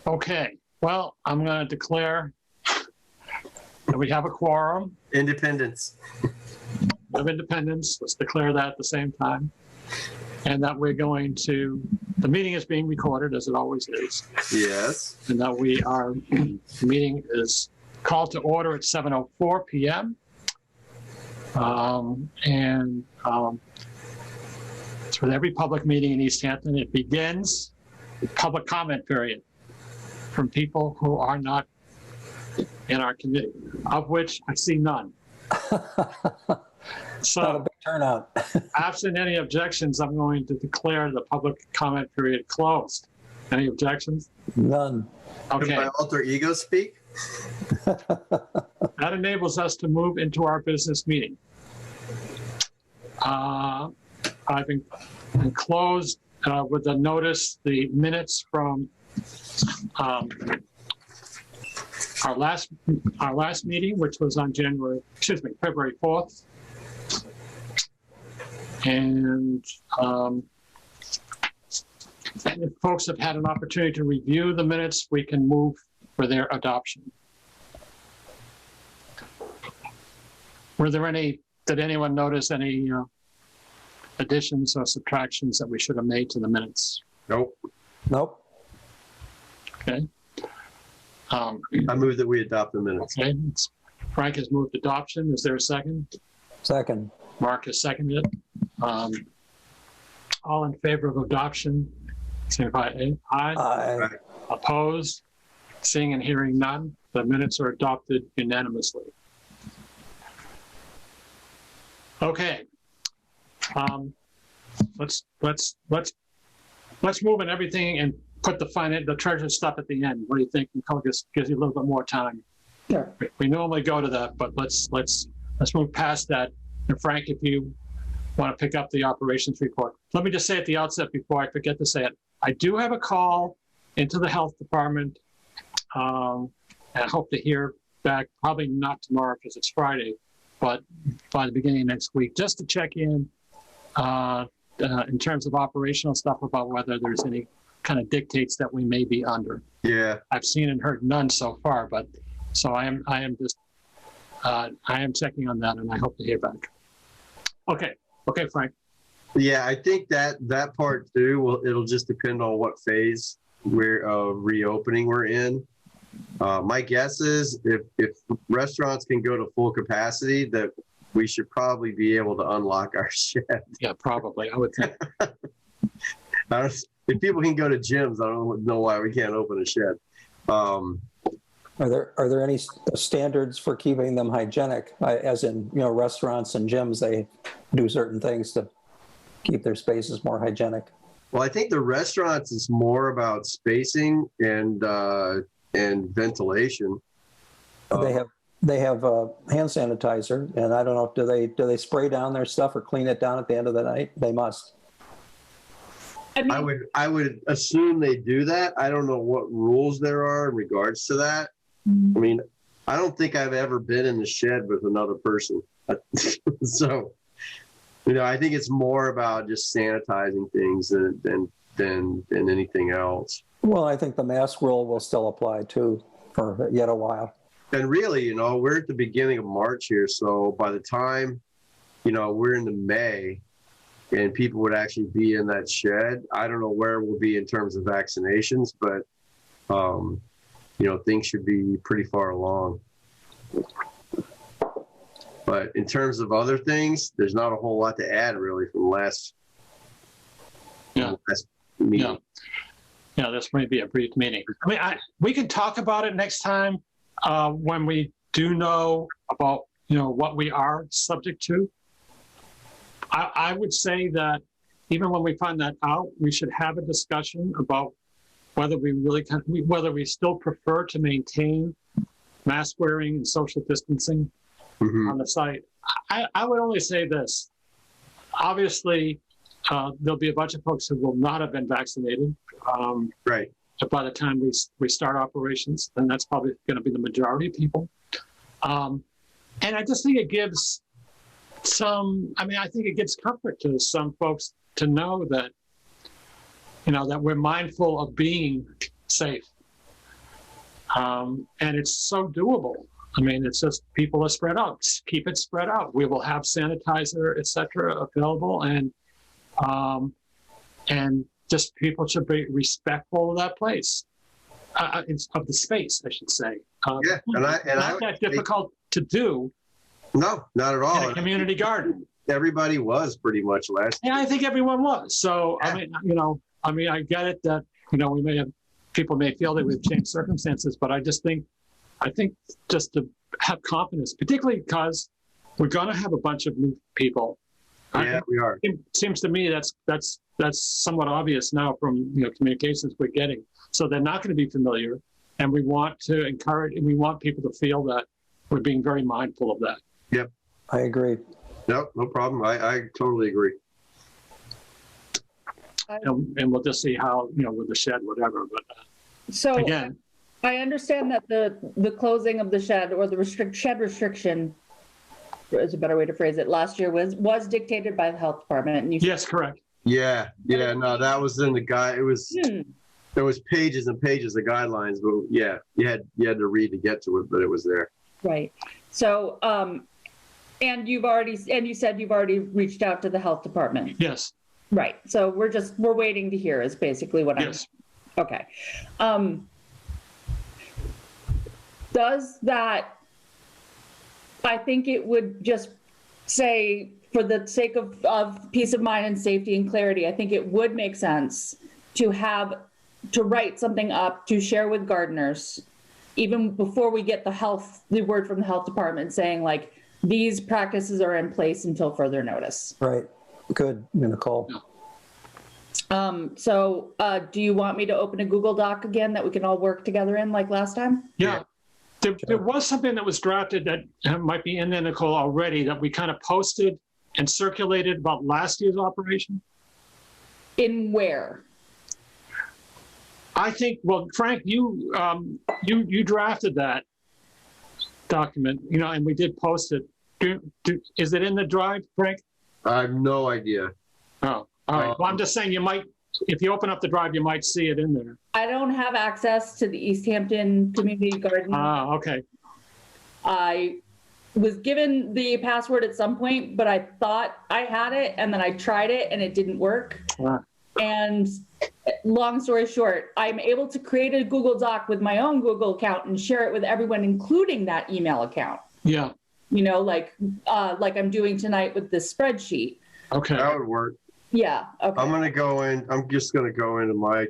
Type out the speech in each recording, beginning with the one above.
Okay, well, I'm going to declare that we have a quorum Independence. of independence. Let's declare that at the same time. And that we're going to, the meeting is being recorded as it always is. Yes. And that the meeting is called to order at 7:04 p.m. It's with every public meeting in Easthampton. It begins with public comment period from people who are not in our committee, of which I see none. So, not a big turnout. Absent any objections, I'm going to declare the public comment period closed. Any objections? None. Can Okay, my alter ego speak? that enables us to move into our business meeting. I've enclosed with the notice the minutes from our last meeting, which was on February 4th. And if folks have had an opportunity to review the minutes, we can move for their adoption. Did anyone notice any additions or subtractions that we should have made to the minutes? Nope. Nope. Okay. I move that we adopt the minutes. Okay. Frank has moved adoption. Is there a second? Second. Mark has seconded. All in favor of adoption, signify aye. Aye. Opposed? Seeing and hearing none, the minutes are adopted unanimously. Okay. Let's move in everything and put the treasure stuff at the end. What do you think? Gives you a little bit more time. Sure. We normally go to that, but let's move past that. And Frank, if you want to pick up the operations report. Let me just say at the outset before I forget to say it, I do have a call into the health department, and I hope to hear back, probably not tomorrow because it's Friday, but by the beginning of next week, just to check in terms of operational stuff about whether there's any kind of dictates that we may be under. Yeah. I've seen and heard none so far, but so I am checking on that, and I hope to hear back. Okay, Frank. Yeah, I think that part too, it'll just depend on what phase we're reopening we're in. My guess is if restaurants can go to full capacity, that we should probably be able to unlock our shed. Yeah, probably. I would think. If people can go to gyms, I don't know why we can't open a shed. Are there any standards for keeping them hygienic? As in, restaurants and gyms, they do certain things to keep their spaces more hygienic. Well, I think the restaurants is more about spacing and ventilation. They have hand sanitizer, and I don't know, do they spray down their stuff or clean it down at the end of the night? They must. I would assume they do that. I don't know what rules there are in regards to that. I mean, I don't think I've ever been in the shed with another person. So, I think it's more about just sanitizing things than anything else. Well, I think the mask rule will still apply too for yet a while. And really, we're at the beginning of March here. So by the time, we're into May and people would actually be in that shed, I don't know where we'll be in terms of vaccinations, but, things should be pretty far along. But in terms of other things, there's not a whole lot to add really from last meeting. Yeah, this may be a brief meeting. I mean, we can talk about it next time when we do know about, what we are subject to. I would say that even when we find that out, we should have a discussion about whether whether we still prefer to maintain mask wearing and social distancing on the site. I would only say this. Obviously, there'll be a bunch of folks who will not have been vaccinated. Right. By the time we start operations, and that's probably going to be the majority of people. And I just think it gives I think it gives comfort to some folks to know that, that we're mindful of being safe And it's so doable. I mean, it's just people are spread out. Keep it spread out. We will have sanitizer, et cetera, available, and just people should be respectful of that place, of the space, I should say. Yeah, not that difficult to do. No, not at all. In a community garden. Everybody was pretty much last year. Yeah, I think everyone was. So yeah. I mean, I get it that people may feel that we've changed circumstances, but I think just to have confidence, particularly because we're going to have a bunch of new people. Yeah, we are. It seems to me that's somewhat obvious now from communications we're getting. So they're not going to be familiar, and we want to encourage, and we want people to feel that we're being very mindful of that. Yep, I agree. No problem. I totally agree. And we'll just see how with the shed, whatever. But so again, I understand that the closing of the shed or the shed restriction is a better way to phrase it. Last year was dictated by the health department. And yes, correct. Yeah. No, that was in the guide. It was there was pages and pages of guidelines, but yeah, you had to read to get to it, but it was there. Right. So, and you said you've already reached out to the health department. Yes. Right. So we're waiting to hear is basically what yes. Okay. Does that, I think it would just say, for the sake of peace of mind and safety and clarity, I think it would make sense to write something up to share with gardeners, even before we get the word from the health department saying like, these practices are in place until further notice. Right. Good, Nicole. So do you want me to open a Google Doc again that we can all work together in like last time? Yeah. There was something that was drafted that might be in there, Nicole, already, that we kind of posted and circulated about last year's operation. In where? I think, well, Frank, you drafted that document, and we did post it. Is it in the drive, Frank? I have no idea. Oh, all right. Well, I'm just saying if you open up the drive, you might see it in there. I don't have access to the Easthampton Community Garden. Ah, okay. I was given the password at some point, but I thought I had it, and then I tried it, and it didn't work. And long story short, I'm able to create a Google Doc with my own Google account and share it with everyone, including that email account. Yeah. Like I'm doing tonight with this spreadsheet. Okay. That would work. Yeah. Okay. I'm just going to go into my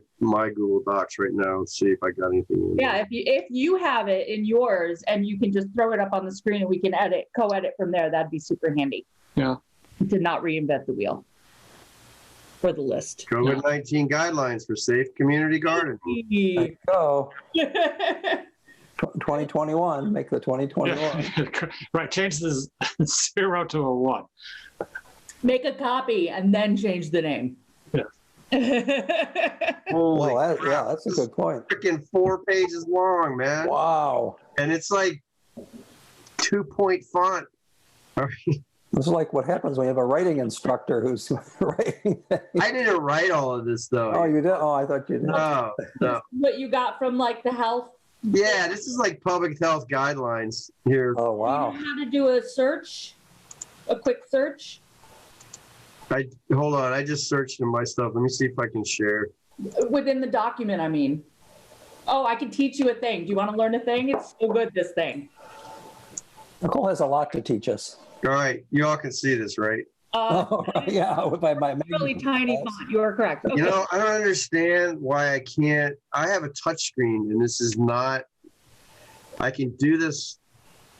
Google Docs right now and see if I got anything in there. Yeah. If you have it in yours and you can just throw it up on the screen and we can co-edit from there, that'd be super handy. Yeah. To not reinvent the wheel for the list. COVID-19 guidelines for safe community garden. There you go. 2021, make the 2021. Yeah. Right, change the 0 to a 1. Make a copy and then change the name. Yeah. Holy Yeah, that's a good point. Freaking 4 pages long, man. Wow. And it's like 2-point font. This is like what happens when you have a writing instructor who's writing. I didn't write all of this though. Oh, you did? Oh, I thought you did. No. What you got from like the health? Yeah, this is like public health guidelines here. Oh, wow. Do you know how to do a quick search? Hold on, I just searched in my stuff. Let me see if I can share. Within the document, I mean. Oh, I can teach you a thing. Do you want to learn a thing? It's so good, this thing. Nicole has a lot to teach us. All right, you all can see this, right? Yeah, with my really tiny font. You are correct. Okay. I don't understand why I can't. I have a touch screen, and this is not. I can do this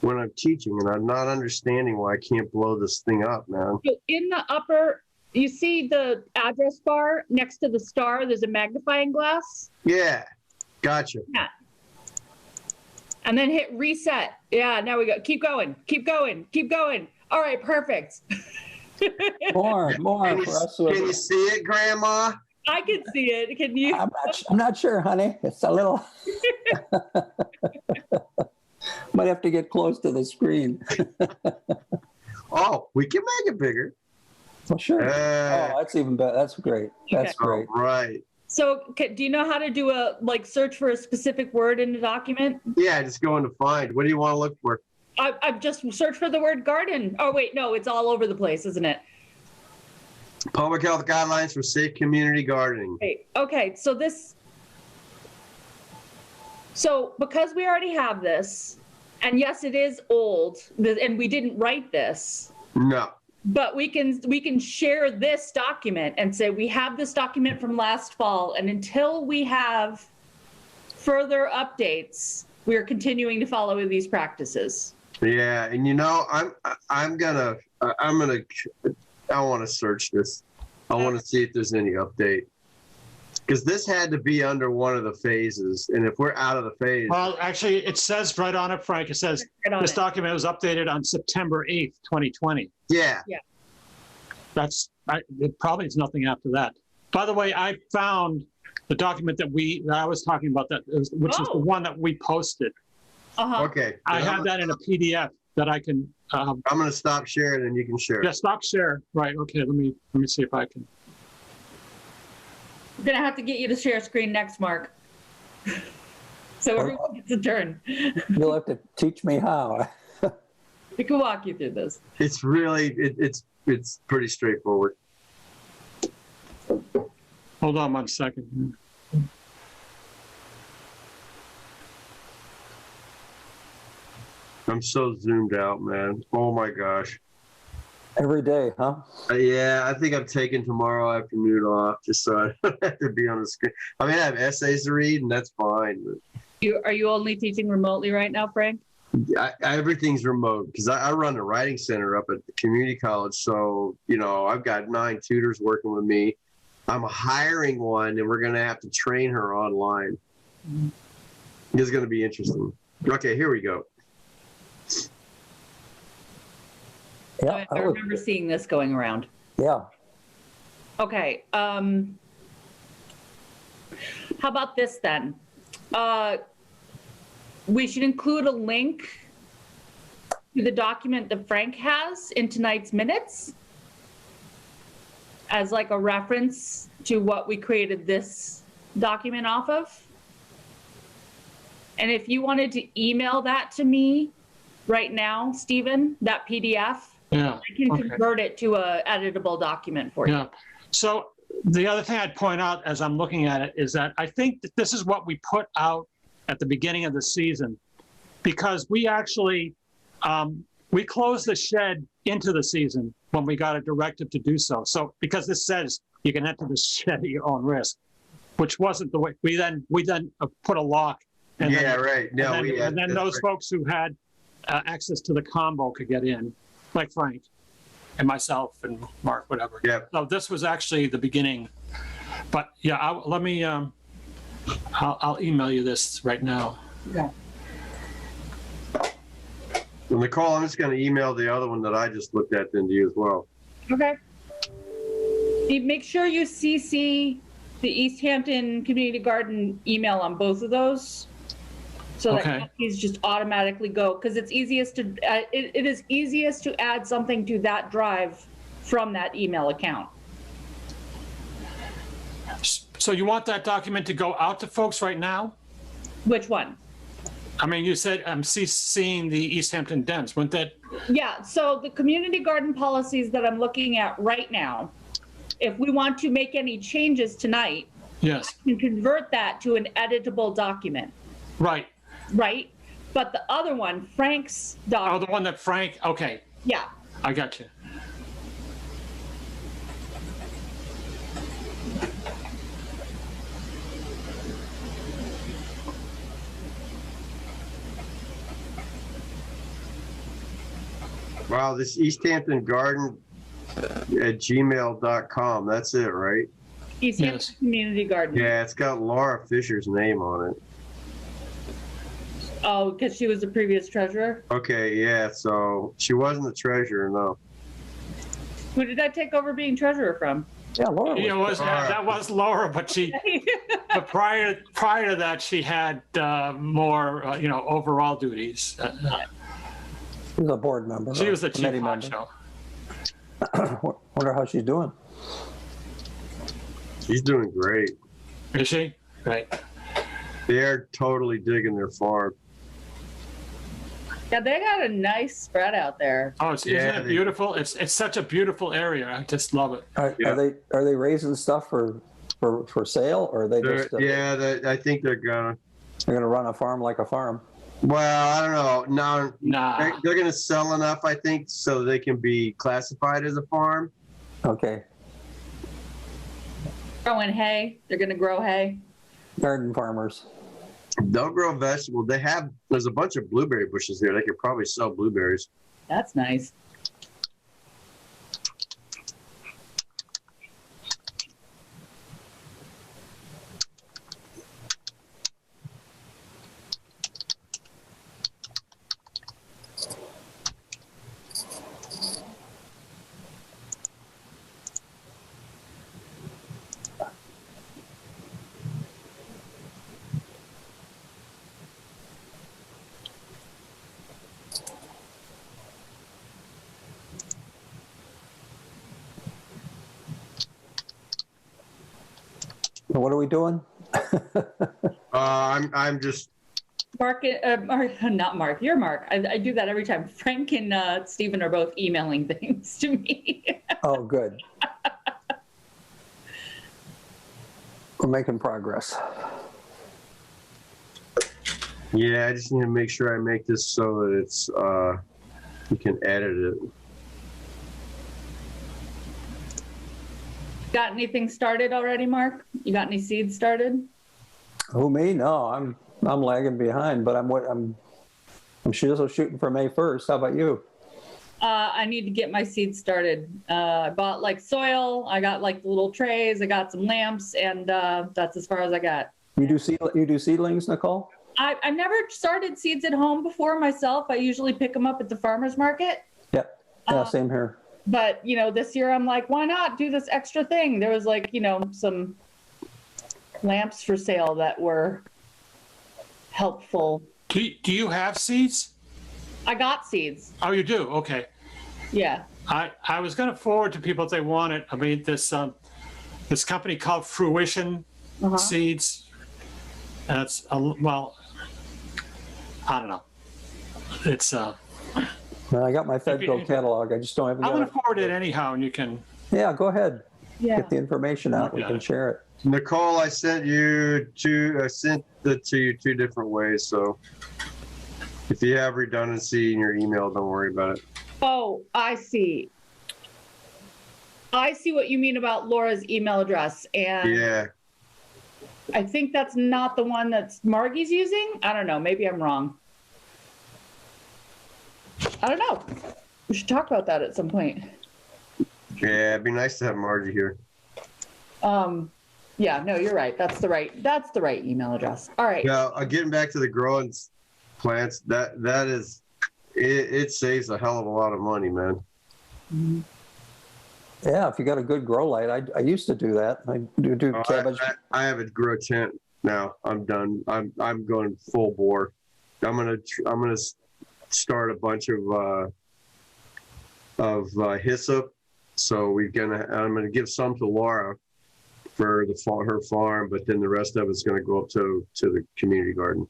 when I'm teaching, and I'm not understanding why I can't blow this thing up, man. So in the upper, you see the address bar next to the star. There's a magnifying glass. Yeah, gotcha. Yeah. And then hit reset. Yeah, now we go. Keep going. Keep going. Keep going. All right, perfect. More Can for us. Can you see it, Grandma? I can see it. Can you? I'm not sure, honey. It's a little. Might have to get close to the screen. Oh, we can make it bigger. Well, sure. Oh, that's even better. That's great. That's great. All right. So do you know how to do a, like, search for a specific word in the document? Yeah, just go into find. What do you want to look for? I've just searched for the word garden. Oh, wait, no, it's all over the place, isn't it? Public health guidelines for safe community gardening. Wait, okay, so because we already have this, and yes, it is old, and we didn't write this, No. but we can share this document and say, we have this document from last fall, and until we have further updates, we are continuing to follow these practices. Yeah, and I want to search this. I want to see if there's any update. Because this had to be under one of the phases, and if we're out of the phase, Well, actually, it says right on it, Frank, it says Right on this it. document was updated on September 8th, 2020. yeah, It probably is nothing after that. By the way, I found the document that I was talking about, which is the Oh. one that we posted. Uh-huh. okay. I have that in a PDF that I can, I'm going to stop sharing, and you can share. yeah, stop share. Right, okay, let me see if I can. I'm gonna have to get you to share screen next, Mark. So everyone gets a turn. You'll have to teach me how. We can walk you through this. It's really, it's pretty straightforward. Hold on 1 second. I'm so zoomed out, man. Oh my gosh. Every day, huh? Yeah, I think I'm taking tomorrow afternoon off just so I don't have to be on the screen. I mean, I have essays to read, and that's fine. But Are you only teaching remotely right now, Frank? everything's remote because I run the writing center up at the community college. So, I've got 9 tutors working with me. I'm hiring one, and we're going to have to train her online. It's going to be interesting. Okay, here we go. Yeah. I remember seeing this going around. Yeah. Okay. How about this then? We should include a link to the document that Frank has in tonight's minutes as like a reference to what we created this document off of. And if you wanted to email that to me right now, Stephen, that PDF, Yeah. I can Okay. convert it to a editable document for you. Yeah. So the other thing I'd point out as I'm looking at it is that I think that this is what we put out at the beginning of the season, because we actually, we closed the shed into the season when we got a directive to do so. So because this says you can enter the shed at your own risk, which wasn't the way, we then put a lock. And Yeah, then, right. No, and then those folks who had access to the combo could get in, like Frank and myself and Mark, whatever. Yeah. So this was actually the beginning, but yeah, I'll email you this right now. Yeah. Well, Nicole, I'm just going to email the other one that I just looked at then to you as well. Okay. Make sure you CC the Easthampton Community Garden email on both of those, so that Okay. copies just automatically go, because it's easiest to it is easiest to add something to that drive from that email account. So you want that document to go out to folks right now? Which one? I mean, you said I'm seeing the Easthampton Dems. Wouldn't that? Yeah, so the community garden policies that I'm looking at right now, if we want to make any changes tonight, Yes. we can convert that to an editable document, Right. right? But the other one, Frank's Oh, document, the one that Frank. Okay, yeah, I got you. Wow, this Easthampton Garden at gmail.com. That's it, right? Easthampton Yes. Community Garden. Yeah, it's got Laura Fisher's name on it. Oh, because she was the previous treasurer? Okay, yeah, so she wasn't the treasurer, no. Who did I take over being treasurer from? Yeah, Laura was. You know, that was Laura, but but prior to that, she had more overall duties. She was a board member. She or was the chief committee member. honcho. Wonder how she's doing. She's doing great. Is she? Right. They're totally digging their farm. Yeah, they got a nice spread out there. Oh, isn't Yeah, it beautiful? It's such a beautiful area. I just love it. Yeah. Are they raising stuff for sale, or are they just I think they're gonna. they're going to run a farm like a farm? Well, I don't know. No, Nah. they're gonna sell enough, I think, so they can be classified as a farm. Okay, Growing hay. They're going to grow hay. garden farmers. They'll grow vegetables. There's a bunch of blueberry bushes there. They could probably sell blueberries. That's nice. What are we doing? I'm just. Mark, not Mark, you're Mark. I do that every time. Frank and Stephen are both emailing things to me. Oh, good. We're making progress. Yeah, I just need to make sure I make this so that it's you can edit it. Got anything started already, Mark? You got any seeds started? Who, me? No, I'm lagging behind, but I'm still shooting for May 1st. How about you? I need to get my seeds started. I bought like soil. I got like the little trays. I got some lamps, and that's as far as I got. You do seedlings, Nicole? I've never started seeds at home before myself. I usually pick them up at the farmer's market. Yep. Yeah, same here. But, this year I'm like, why not do this extra thing? There was like, some lamps for sale that were helpful. Do you have seeds? I got seeds. Oh, you do? Okay. Yeah. I was going to forward to people if they want it. I mean, this company called Fruition Seeds. That's well, I don't know. It's Well, I got my Fedco catalog. I just don't have. I'm going to forward it anyhow, and you can. Yeah, go ahead. Yeah. Get the information out. We can share it. Nicole, I sent it to you two different ways. So if you have redundancy in your email, don't worry about it. Oh, I see. I see what you mean about Laura's email address. And Yeah. I think that's not the one that's Margie's using. I don't know. Maybe I'm wrong. I don't know. We should talk about that at some point. Yeah, it'd be nice to have Margie here. Yeah, no, you're right. That's the right email address. All right. Now, getting back to the growing plants, that is, it saves a hell of a lot of money, man. Mm-hmm. Yeah, if you got a good grow light, I used to do that. I do cabbage. I have a grow tent now. I'm done. I'm going full bore. I'm gonna start a bunch of hyssop. So I'm gonna give some to Laura for her farm, but then the rest of it's gonna go up to the community garden.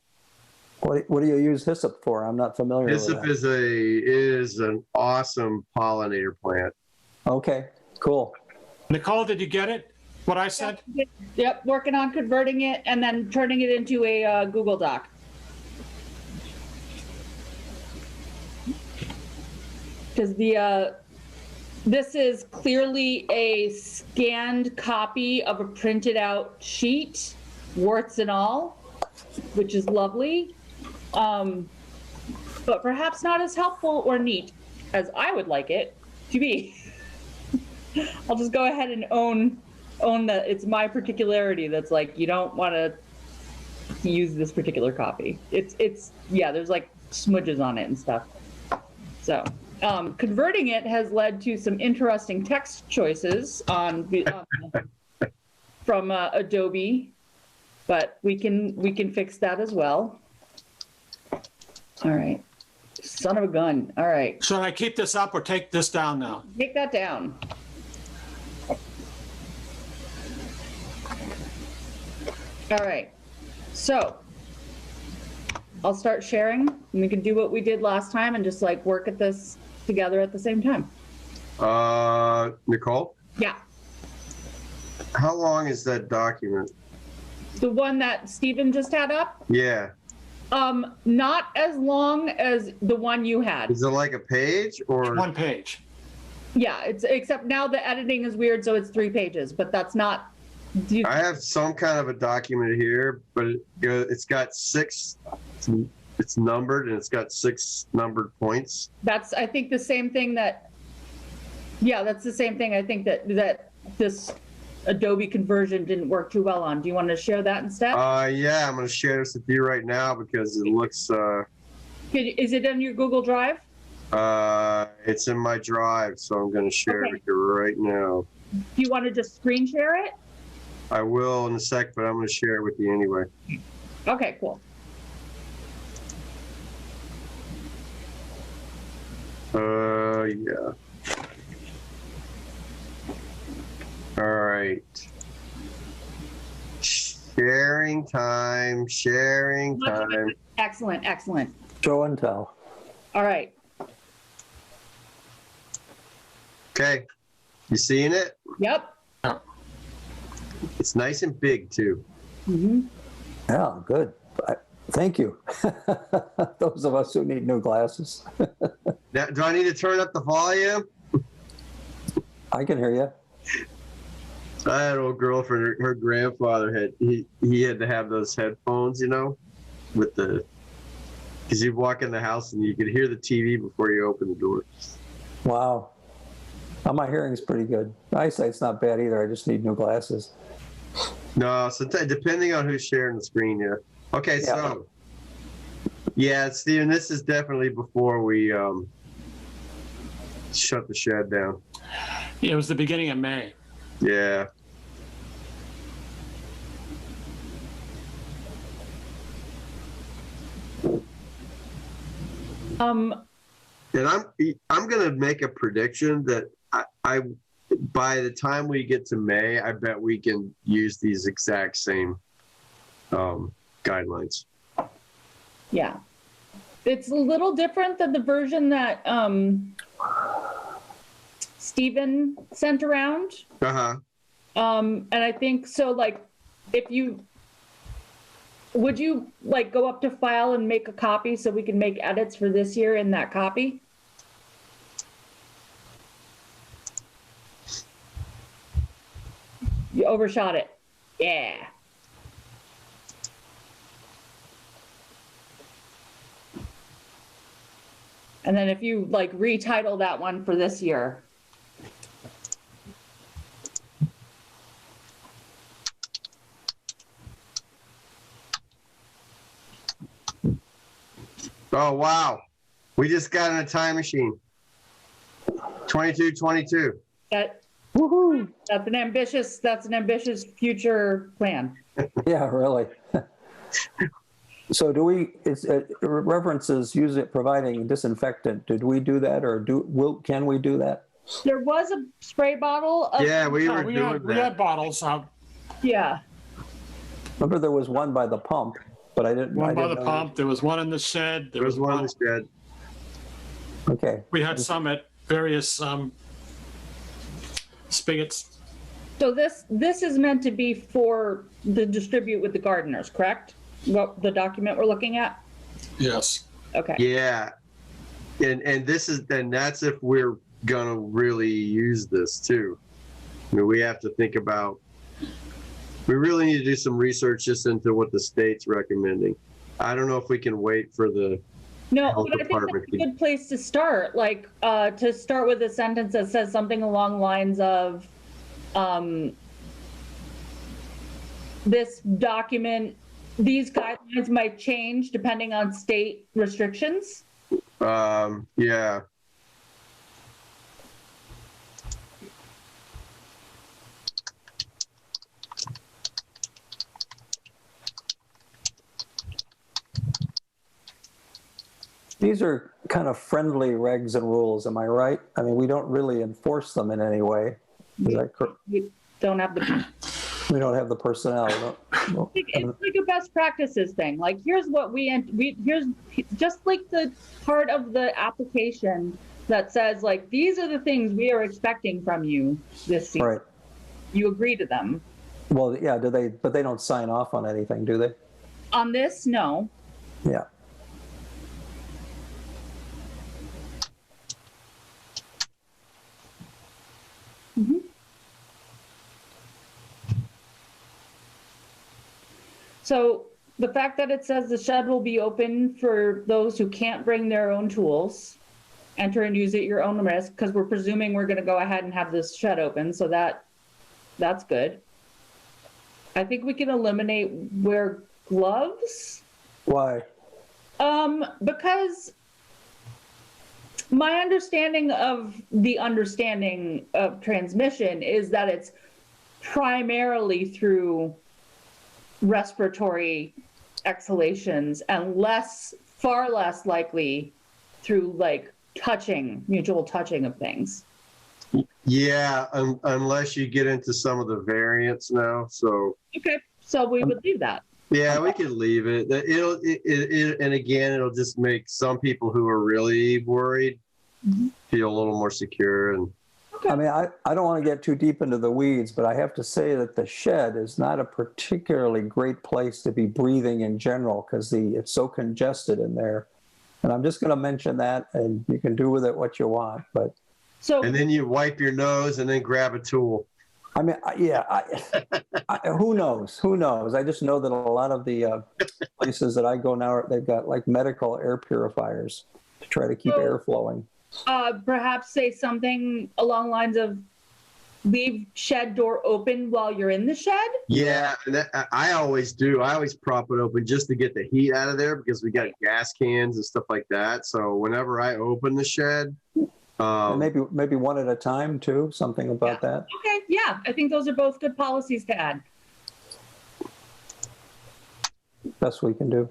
What do you use hyssop for? I'm not familiar Hyssop with that. is an awesome pollinator plant. Okay, cool. Nicole, did you get it? What I said? Yep, working on converting it and then turning it into a Google Doc. Because this is clearly a scanned copy of a printed out sheet, warts and all, which is lovely, but perhaps not as helpful or neat as I would like it to be. I'll just go ahead and own that it's my particularity that's like, you don't want to use this particular copy. It's yeah, there's like smudges on it and stuff. So converting it has led to some interesting text choices from Adobe, but we can fix that as well. All right. Son of a gun. All right. Should I keep this up or take this down now? Take that down. All right. So I'll start sharing and we can do what we did last time and just like work at this together at the same time. Nicole, Yeah. how long is that document? The one that Stephen just had up, Yeah. not as long as the one you had. Is it like a page or? One page. Yeah, it's except now the editing is weird, so it's 3 pages, but that's not. I have some kind of a document here, but it's got 6, it's numbered and it's got 6 numbered points. That's, I think, the same thing that, yeah, that's the same thing I think that this Adobe conversion didn't work too well on. Do you want to share that instead? Yeah, I'm going to share this with you right now because it looks, Is it in your Google Drive? it's in my drive, so I'm going to share it Okay. with you right now. Do you want to just screen share it? I will in a sec, but I'm going to share it with you anyway. Okay, cool. Yeah. All right. Sharing time. Excellent, excellent. Show and tell. All right. Okay. You seeing it? Yep. It's nice and big too. Mm-hmm. Yeah, good. Thank you. Those of us who need new glasses. Now, do I need to turn up the volume? I can hear you. I had an old girlfriend, her grandfather he had to have those headphones, you know, with the, because you'd walk in the house and you could hear the TV before you open the door. Wow. Well, my hearing's pretty good. My eyesight's not bad either. I just need new glasses. No, so depending on who's sharing the screen, yeah. Okay, so yeah, Steven, this is definitely before we shut the shed down. It was the beginning of May. Yeah. And I'm gonna make a prediction that I by the time we get to May, I bet we can use these exact same guidelines. Yeah. It's a little different than the version that Stephen sent around. Uh-huh. And I think so, like, would you like go up to file and make a copy so we can make edits for this year in that copy? You overshot it. Yeah. And then if you like retitle that one for this year. Oh, wow. We just got in a time machine. 2222. Woohoo! That's an ambitious future plan. Yeah, really. So it references providing disinfectant. Did we do that or can we do that? There was a spray bottle of, Yeah, we were we doing had that. bottles out. yeah. Remember there was one by the pump, but I didn't. One I by didn't the know- pump. There was one in the shed. There was one in the shed. Okay. We had some at various spigots. So this is meant to be for the distribute with the gardeners, correct? What the document we're looking at? Yes. Okay. Yeah. And that's if we're gonna really use this too. I mean, we have to think about, we really need to do some research just into what the state's recommending. I don't know if we can wait for the No, health but I think department. that's a good place to start. Like to start with a sentence that says something along the lines of, this document, these guidelines might change depending on state restrictions. Yeah. These are kind of friendly regs and rules, am I right? I mean, we don't really enforce them in any way. Is that correct? We don't have the, We don't have the personnel. It's like a best practices thing. Like, here's what here's just like the part of the application that says, like, these are the things we are expecting from you this season. Right. You agree to them. Well, yeah, but they don't sign off on anything, do they? On this, no. Yeah. Mm-hmm. So the fact that it says the shed will be open for those who can't bring their own tools, enter and use at your own risk, because we're presuming we're going to go ahead and have this shed open, so that's good. I think we can eliminate wear gloves. Why? Because my understanding of transmission is that it's primarily through respiratory exhalations and far less likely through like mutual touching of things. Yeah, unless you get into some of the variants now. So okay, so we would leave that. Yeah, we could leave it. And again, it'll just make some people who are really worried feel a little more secure. And I mean, I don't want to get too deep into the weeds, but I have to say that the shed is not a particularly great place to be breathing in general because it's so congested in there. And I'm just going to mention that, and you can do with it what you want. But and then you wipe your nose and then grab a tool. I mean, who knows? Who knows? I just know that a lot of the places that I go now, they've got like medical air purifiers to try to keep air flowing. Perhaps say something along the lines of leave shed door open while you're in the shed? Yeah, I always do. I always prop it open just to get the heat out of there because we got gas cans and stuff like that. So whenever I open the shed... maybe one at a time too, something about that. Okay, yeah, I think those are both good policies to add. Best we can do.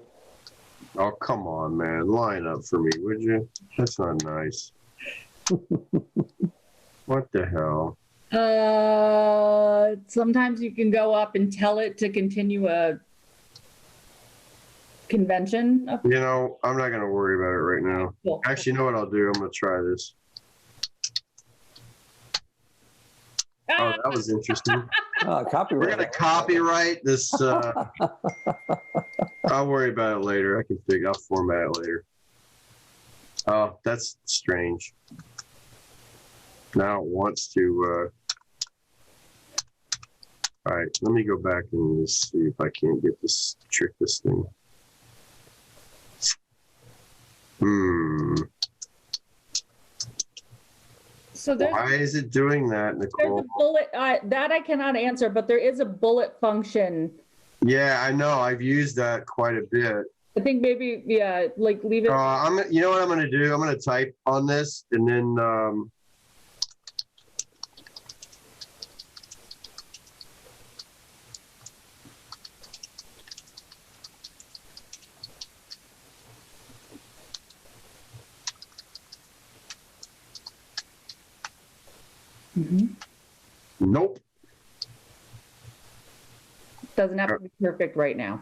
Oh, come on, man. Line up for me, would you? That's not nice. What the hell? Sometimes you can go up and tell it to continue a convention. You know, I'm not going to worry about it right now. Cool. Actually, you know what I'll do? I'm going to try this. Oh, that was interesting. Copyright. We're going to copyright this. I'll worry about it later. I'll format it later. Oh, that's strange. Now it wants to. All right, let me go back and see if I can't get trick this thing. So why is it doing that, Nicole? There's a bullet that I cannot answer, but there is a bullet function. Yeah, I know. I've used that quite a bit. I think maybe, yeah, like leave it. You know what I'm going to do? I'm going to type on this and then. Nope. Doesn't have to be perfect right now.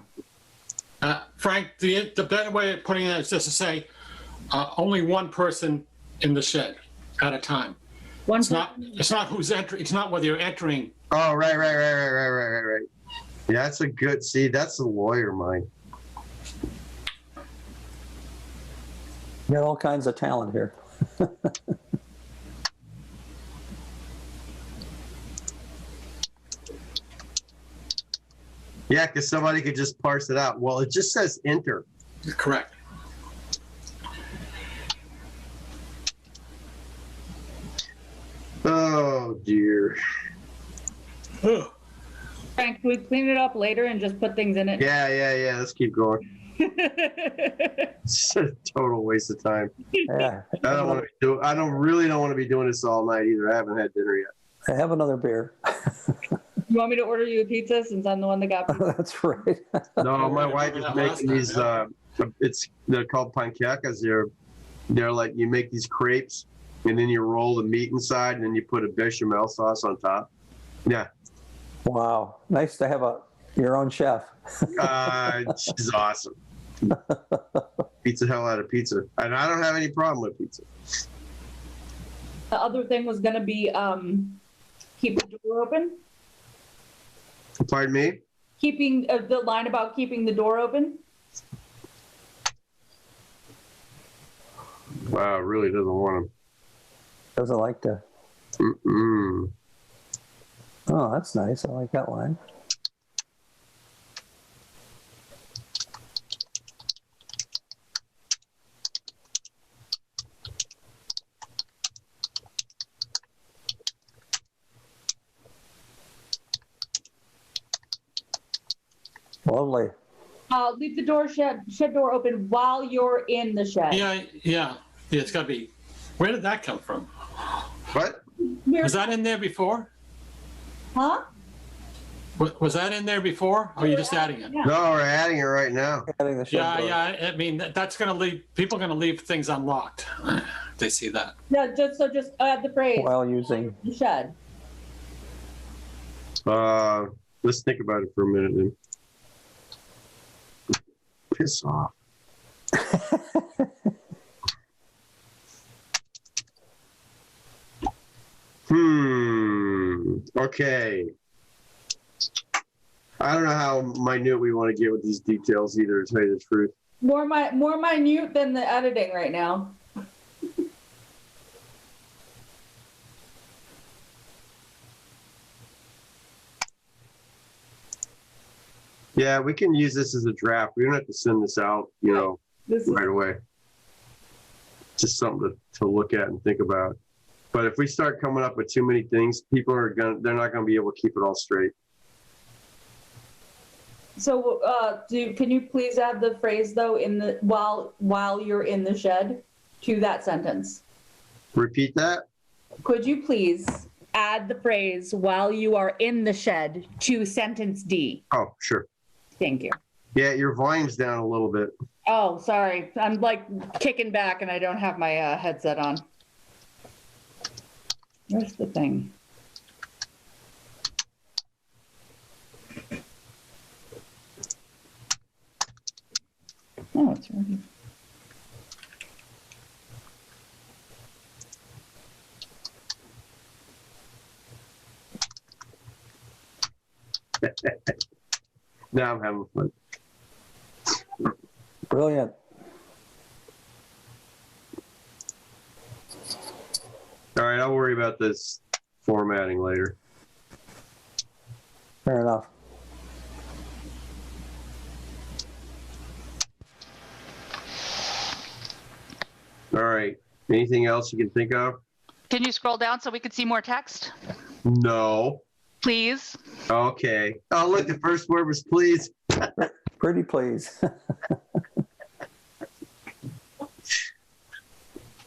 Frank, the better way of putting it is just to say only one person in the shed at a time. It's not who's entering. It's not whether you're entering. Oh, right. Yeah, that's a good. See, that's a lawyer mind. You got all kinds of talent here. Yeah, because somebody could just parse it out. Well, it just says enter. Correct. Oh, dear. Ugh. Frank, can we clean it up later and just put things in it? Yeah. Let's keep going. It's a total waste of time. Yeah. I really don't want to be doing this all night either. I haven't had dinner yet. I have another beer. You want me to order you a pizza since I'm the one that got pizza? That's right. No, my wife is making these. They're called panquecas. They're like you make these crepes, and then you roll the meat inside, and then you put a bechamel sauce on top. Yeah, Wow. Nice to have your own chef. She's awesome. Beats the hell out of pizza. And I don't have any problem with pizza. The other thing was gonna be, keep the door open, Pardon me? keeping, the line about keeping the door open. Wow, really doesn't want Doesn't like to. them. Mm-mm. Oh, that's nice. I like that line. Lovely. Leave the shed door open while you're in the shed. Yeah, it's gotta be, where did that come from? What? Was that in there before? Huh? Was that in there before, or are you just adding it? Yeah. No, we're adding it right now. Adding the shed door. Yeah, I mean, that's gonna leave, people are gonna leave things unlocked. They see that. Yeah, just add the phrase, While using. the shed. Let's think about it for a minute then. Piss off. Okay. I don't know how minute we want to get with these details either, to tell you the truth. More minute than the editing right now. Yeah, we can use this as a draft. We don't have to send this out, This is, right away. Just something to look at and think about. But if we start coming up with too many things, they're not gonna be able to keep it all straight. so, can you please add the phrase though in the, while you're in the shed to that sentence? Repeat that? Could you please add the phrase while you are in the shed to sentence D? Oh, sure. Thank you. Yeah, your volume's down a little bit. Oh, sorry. I'm like kicking back and I don't have my headset on. Where's the thing? Oh, it's right here. Now I'm having fun. Brilliant. All right, I'll worry about this formatting later. Fair enough. All right. Anything else you can think of? Can you scroll down so we can see more text, No. please? Okay. Oh, look, the first word was please. Pretty please.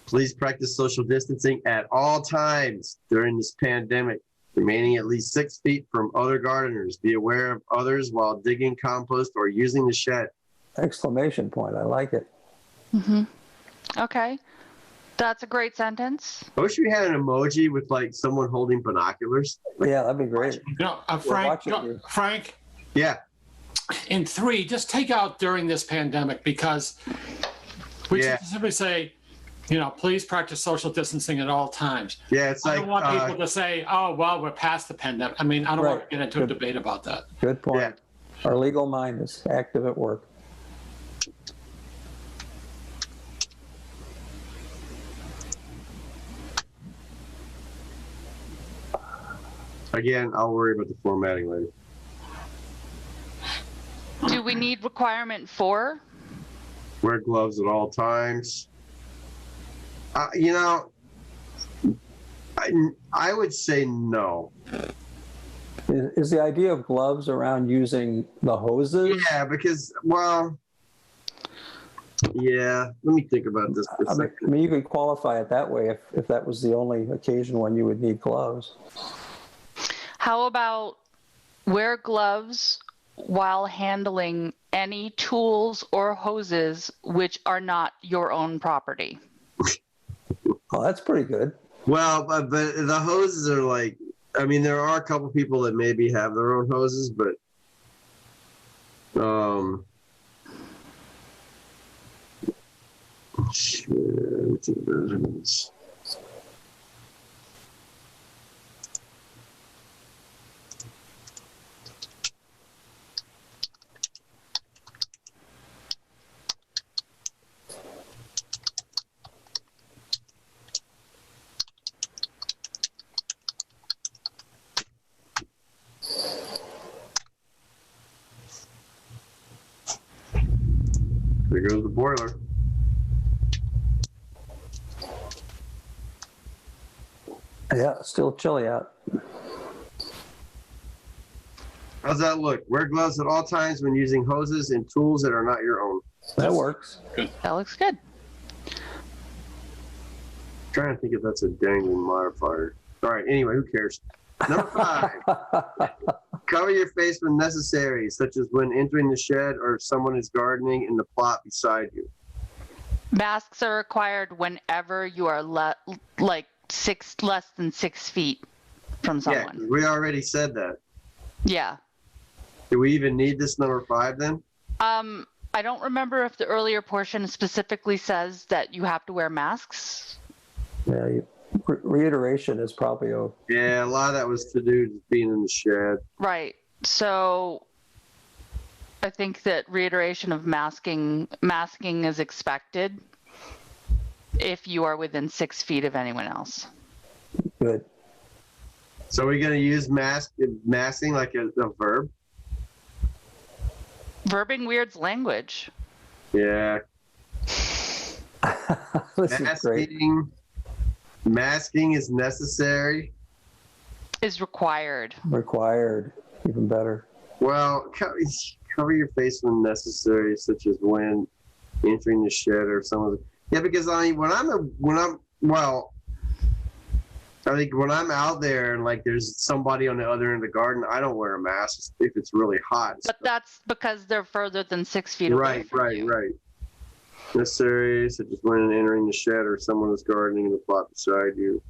Please practice social distancing at all times during this pandemic, remaining at least 6 feet from other gardeners. Be aware of others while digging compost or using the shed. Exclamation point. I like it. Mm-hmm. Okay. That's a great sentence. I wish we had an emoji with like someone holding binoculars. Yeah, that'd be great. Frank, Yeah. in 3, just take out during this pandemic, because we Yeah. specifically say, please practice social distancing at all times. Yeah, it's I like don't want people to say, oh, well, we're past the pandemic. I mean, I don't want Right. to get into a debate about that. Good point. Yeah. Our legal mind is active at work. again, I'll worry about the formatting later. Do we need requirement 4? Wear gloves at all times. I would say no. Is the idea of gloves around using the hoses? Yeah, because, let me think about this for a second. I mean, you could qualify it that way if that was the only occasion when you would need gloves. How about wear gloves while handling any tools or hoses which are not your own property? Oh, that's pretty good. Well, but the hoses are like, I mean, there are a couple people that maybe have their own hoses, but there goes the boiler. Yeah, still chilly out. How's that look? Wear gloves at all times when using hoses and tools that are not your own. That works. That looks good. Trying to think if that's a dangling modifier. All right, anyway, who cares? Number 5, cover your face when necessary, such as when entering the shed or if someone is gardening in the plot beside you. Masks are required whenever you are less than 6 feet from Yeah, someone. we already said that. Yeah. Do we even need this number 5 then? I don't remember if the earlier portion specifically says that you have to wear masks. Yeah, reiteration is probably Yeah, a lot of that was to do with being in the shed. Right. So I think that reiteration of masking is expected if you are within 6 feet of anyone else. good. So we're going to use masking like a verb? Verbing weirds language. Yeah. This is great. Masking is necessary. Is required. Required, even better. Well, cover your face when necessary, such as when entering the shed or some. Yeah, because I think when I'm out there and like there's somebody on the other end of the garden, I don't wear a mask if it's really hot. But that's because they're further than 6 feet away from you. Right. Necessary, such as when entering the shed or someone is gardening in the plot beside you.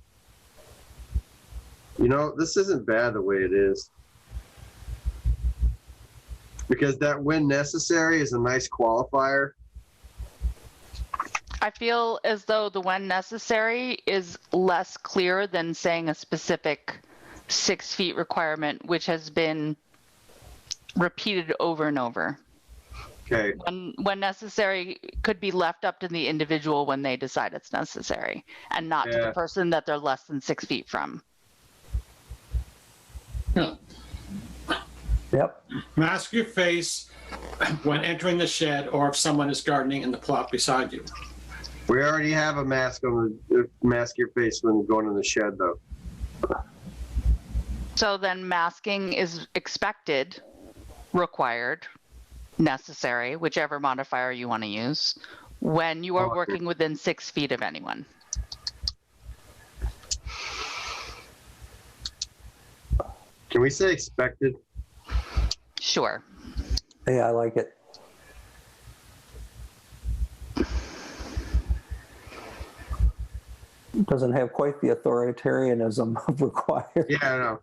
You know, this isn't bad the way it is. Because that when necessary is a nice qualifier. I feel as though the when necessary is less clear than saying a specific 6 feet requirement, which has been repeated over and over. Okay. When necessary could be left up to the individual when they decide it's necessary and not to the person that they're less than 6 feet from. Yeah. Yep. Mask your face when entering the shed or if someone is gardening in the plot beside you. We already have a mask mask your face when going in the shed though. So then masking is expected, required, necessary, whichever modifier you want to use, when you are working within 6 feet of anyone. Can we say expected? Sure. Yeah, I like it. Doesn't have quite the authoritarianism of required. Yeah, I know.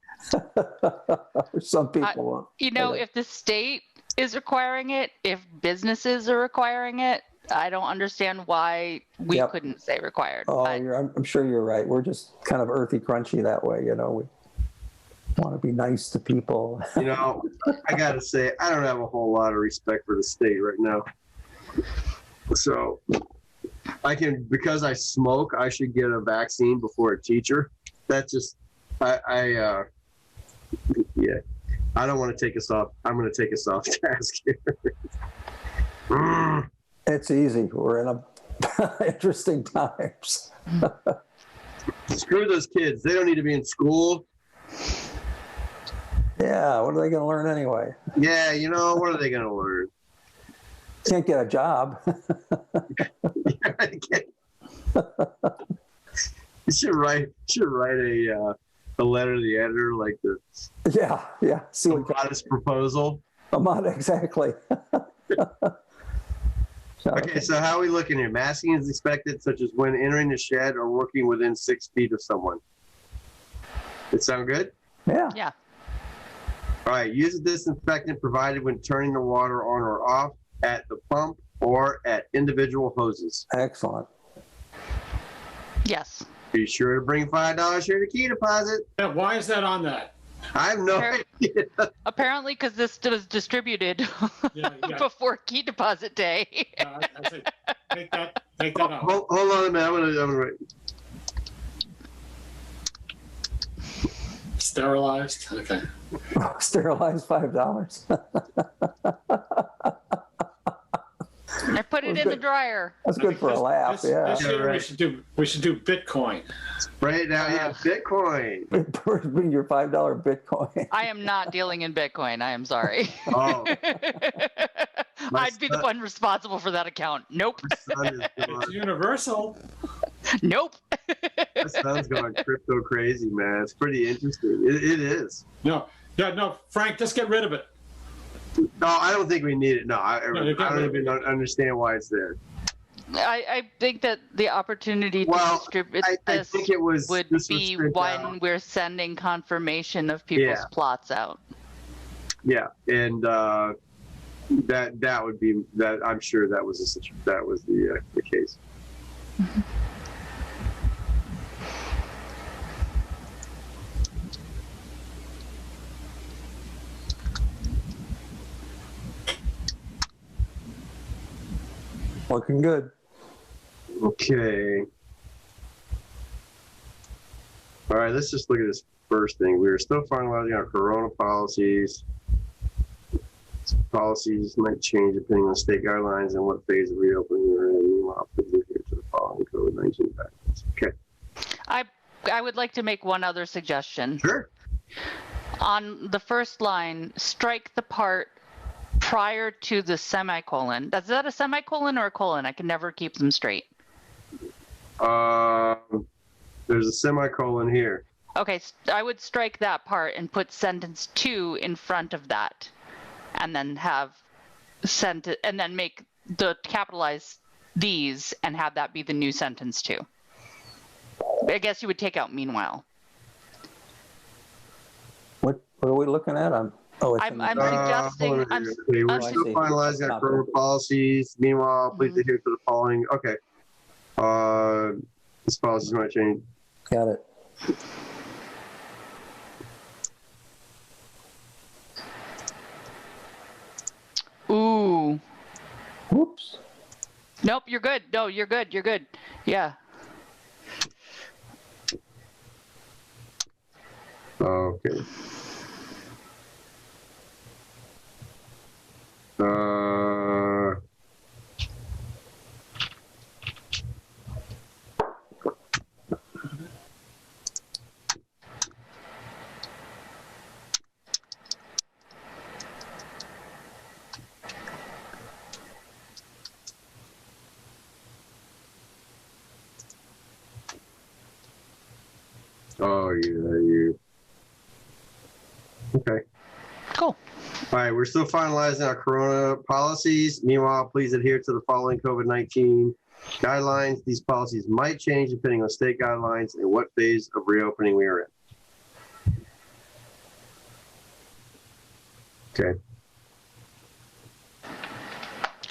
Some people want. If the state is requiring it, if businesses are requiring it, I don't understand why we couldn't say required. Oh, I'm sure you're right. We're just kind of earthy crunchy that way, We want to be nice to people. I got to say, I don't have a whole lot of respect for the state right now. So because I smoke, I should get a vaccine before a teacher. That's just, I don't want to take us off. I'm going to take us off task here. It's easy. We're in interesting times. Screw those kids. They don't need to be in school. Yeah, what are they going to learn anyway? Yeah, what are they going to learn? Can't get a job. You should write a letter to the editor like the See what modest proposal. Exactly. Okay, so how are we looking here? Masking is expected, such as when entering the shed or working within 6 feet of someone. It sound good? Yeah. Yeah. All right, use a disinfectant provided when turning the water on or off at the pump or at individual hoses. Excellent. Yes. Be sure to bring $5 for your key deposit. Yeah, why is that on that? I have no Sure. idea. Apparently, because this was distributed Yeah, yeah. before key deposit day. I say, take that out. Hold on a minute. I'm gonna write. Sterilized. Okay. Sterilized $5. I put it in the dryer. That's good for a laugh. Yeah. This year right. we should do Bitcoin. Right now, yeah, Bitcoin. Bring your $5 Bitcoin. I am not dealing in Bitcoin. I am sorry. Oh, I'd be the one responsible for that account. Nope. my son is going, It's universal. Nope. my son's going crypto crazy, man. It's pretty interesting. It is. No, yeah, no, Frank, just get rid of it. No, I don't think we need it. No, I you got don't rid of even understand why it's there. I think that the opportunity to Well, distribute I this think it was would this was be sent when out. we're sending confirmation of people's Yeah. plots out. Yeah, and that would be that. I'm sure that was the case. Looking good. Okay. All right, let's just look at this first thing. We are still finalizing our corona policies. Policies might change depending on state guidelines and what phase of reopening we're in. Meanwhile, please adhere to the following COVID-19 factors. Okay. I would like to make one other suggestion. Sure. On the first line, strike the part prior to the semicolon. Is that a semicolon or a colon? I can never keep them straight. There's a semicolon here. Okay, I would strike that part and put sentence 2 in front of that, and then have and then make the capitalize these and have that be the new sentence 2. I guess you would take out meanwhile. What are we looking at? I'm I'm suggesting. Hold on here. Okay, we're I'm- still finalizing our corona policies. Meanwhile, please adhere to the following. Okay. This policy might change. got it. Ooh. Whoops. Nope, you're good. No, you're good. You're good. Yeah. Okay. Oh, yeah, you. Okay. Cool. All right, we're still finalizing our corona policies. Meanwhile, please adhere to the following COVID-19 guidelines. These policies might change depending on state guidelines and what phase of reopening we are in. Okay.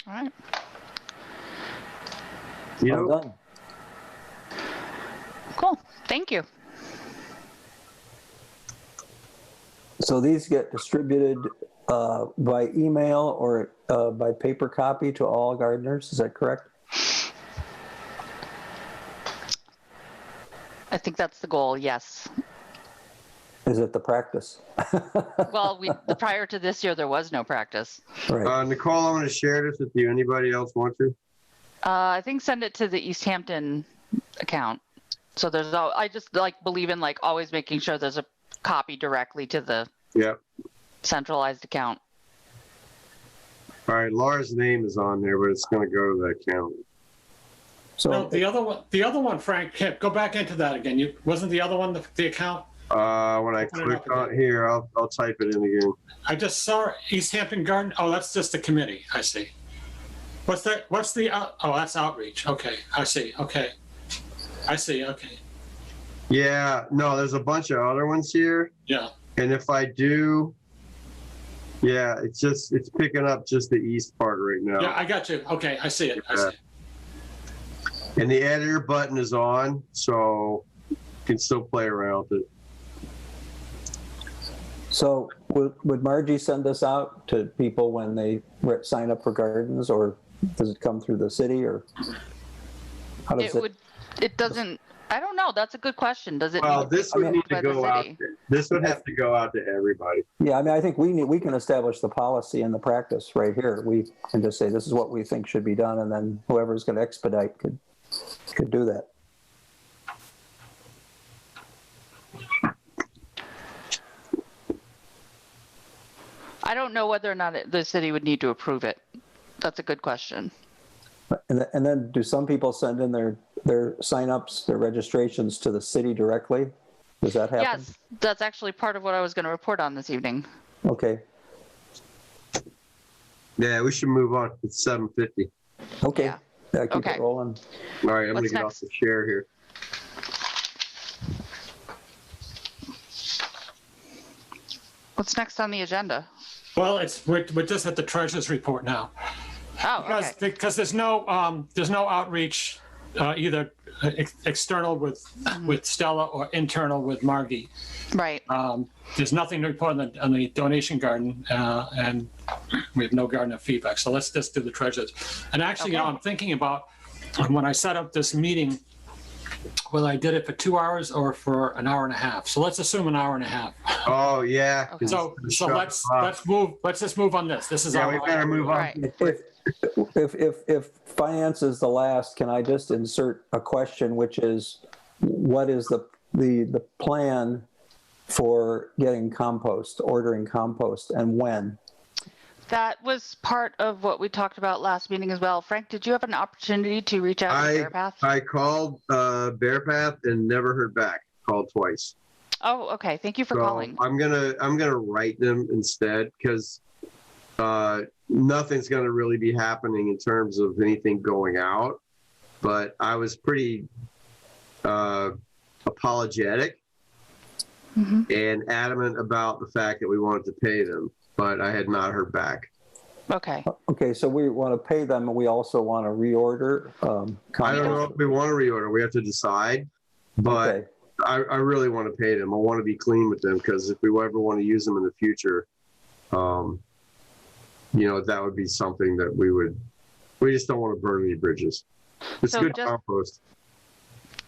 All right. You Well know, done. Cool. Thank you. So these get distributed by email or by paper copy to all gardeners. Is that correct? I think that's the goal. Yes. Is it the practice? Well, prior to this year, there was no practice. Right. Nicole, I'm going to share this with you. Anybody else want to? I think send it to the Easthampton account. So I just believe in always making sure there's a copy directly to the centralized account. All right, Laura's name is on there, but it's going to go to the account. So No, the other one, Frank, go back into that again. Wasn't the other one the account? When I click on here, I'll type it in again. I just saw Easthampton Garden. Oh, that's just the committee. I see. What's that? What's the? Oh, that's outreach. Okay, I see. Okay, I see. Okay, Yeah, no, there's a bunch of other ones here. yeah. And if I do, yeah, it's picking up just the east part right now. Yeah, I got you. Okay, I see it. I see it. And the editor button is on, so you can still play around with it. So would Margie send this out to people when they sign up for gardens, or does it come through the city, or how does It doesn't, I don't know. That's a good question. Does it? Well, this would need to by the go out. city? This would have to go out to everybody. Yeah, I mean, I think we can establish the policy and the practice right here. We can just say this is what we think should be done, and then whoever's going to expedite could do that. I don't know whether or not the city would need to approve it. That's a good question. And then do some people send in their signups, their registrations to the city directly? Does that happen? Yes, that's actually part of what I was going to report on this evening. Okay. Yeah, we should move on. It's 7:50. Okay. Yeah. Keep Okay. it rolling. All right, I'm going to What's get next? off the chair here. What's next on the agenda? Well, we're just at the treasurer's report now. Oh, okay. Because there's no outreach either external with Stella or internal with Margie. Right. There's nothing to report on the donation garden, and we have no gardener feedback. So let's just do the treasurers. And actually, Okay. I'm thinking about when I set up this meeting, whether I did it for 2 hours or for an hour and a half. So let's assume an hour and a half. Oh yeah. Okay. So let's move. Let's just move on this. This is Yeah, our we better move on. Right. If finance is the last, can I just insert a question, which is, what is the plan for getting compost, ordering compost, and when? That was part of what we talked about last meeting as well. Frank, did you have an opportunity to reach out to Bear Path? I called Bear Path and never heard back. Called twice. Oh, okay. Thank you for calling. I'm gonna write them instead, because nothing's gonna really be happening in terms of anything going out. But I was pretty apologetic and adamant about the fact that we wanted to pay them, but I had not heard back. Okay. Okay, so we want to pay them, and we also want to reorder. I don't know if we want to reorder. We have to decide, but Okay. I really want to pay them. I want to be clean with them, because if we ever want to use them in the future, that would be something that we just don't want to burn any bridges. It's So good just- compost.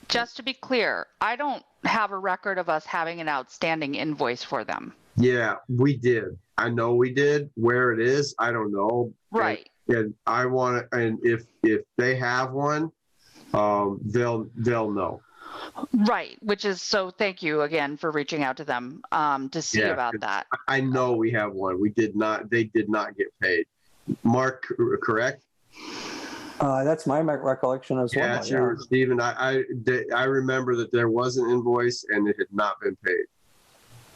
Just to be clear, I don't have a record of us having an outstanding invoice for them. Yeah, we did. I know we did. Where it is, I don't know. Right. And I want to, and if they have one, they'll know. Right. Which is, so thank you again for reaching out to them to see Yeah, about that. I know we have one. They did not get paid. Mark, correct? That's my recollection as Yeah, well. sure, Stephen. I remember that there was an invoice and it had not been paid.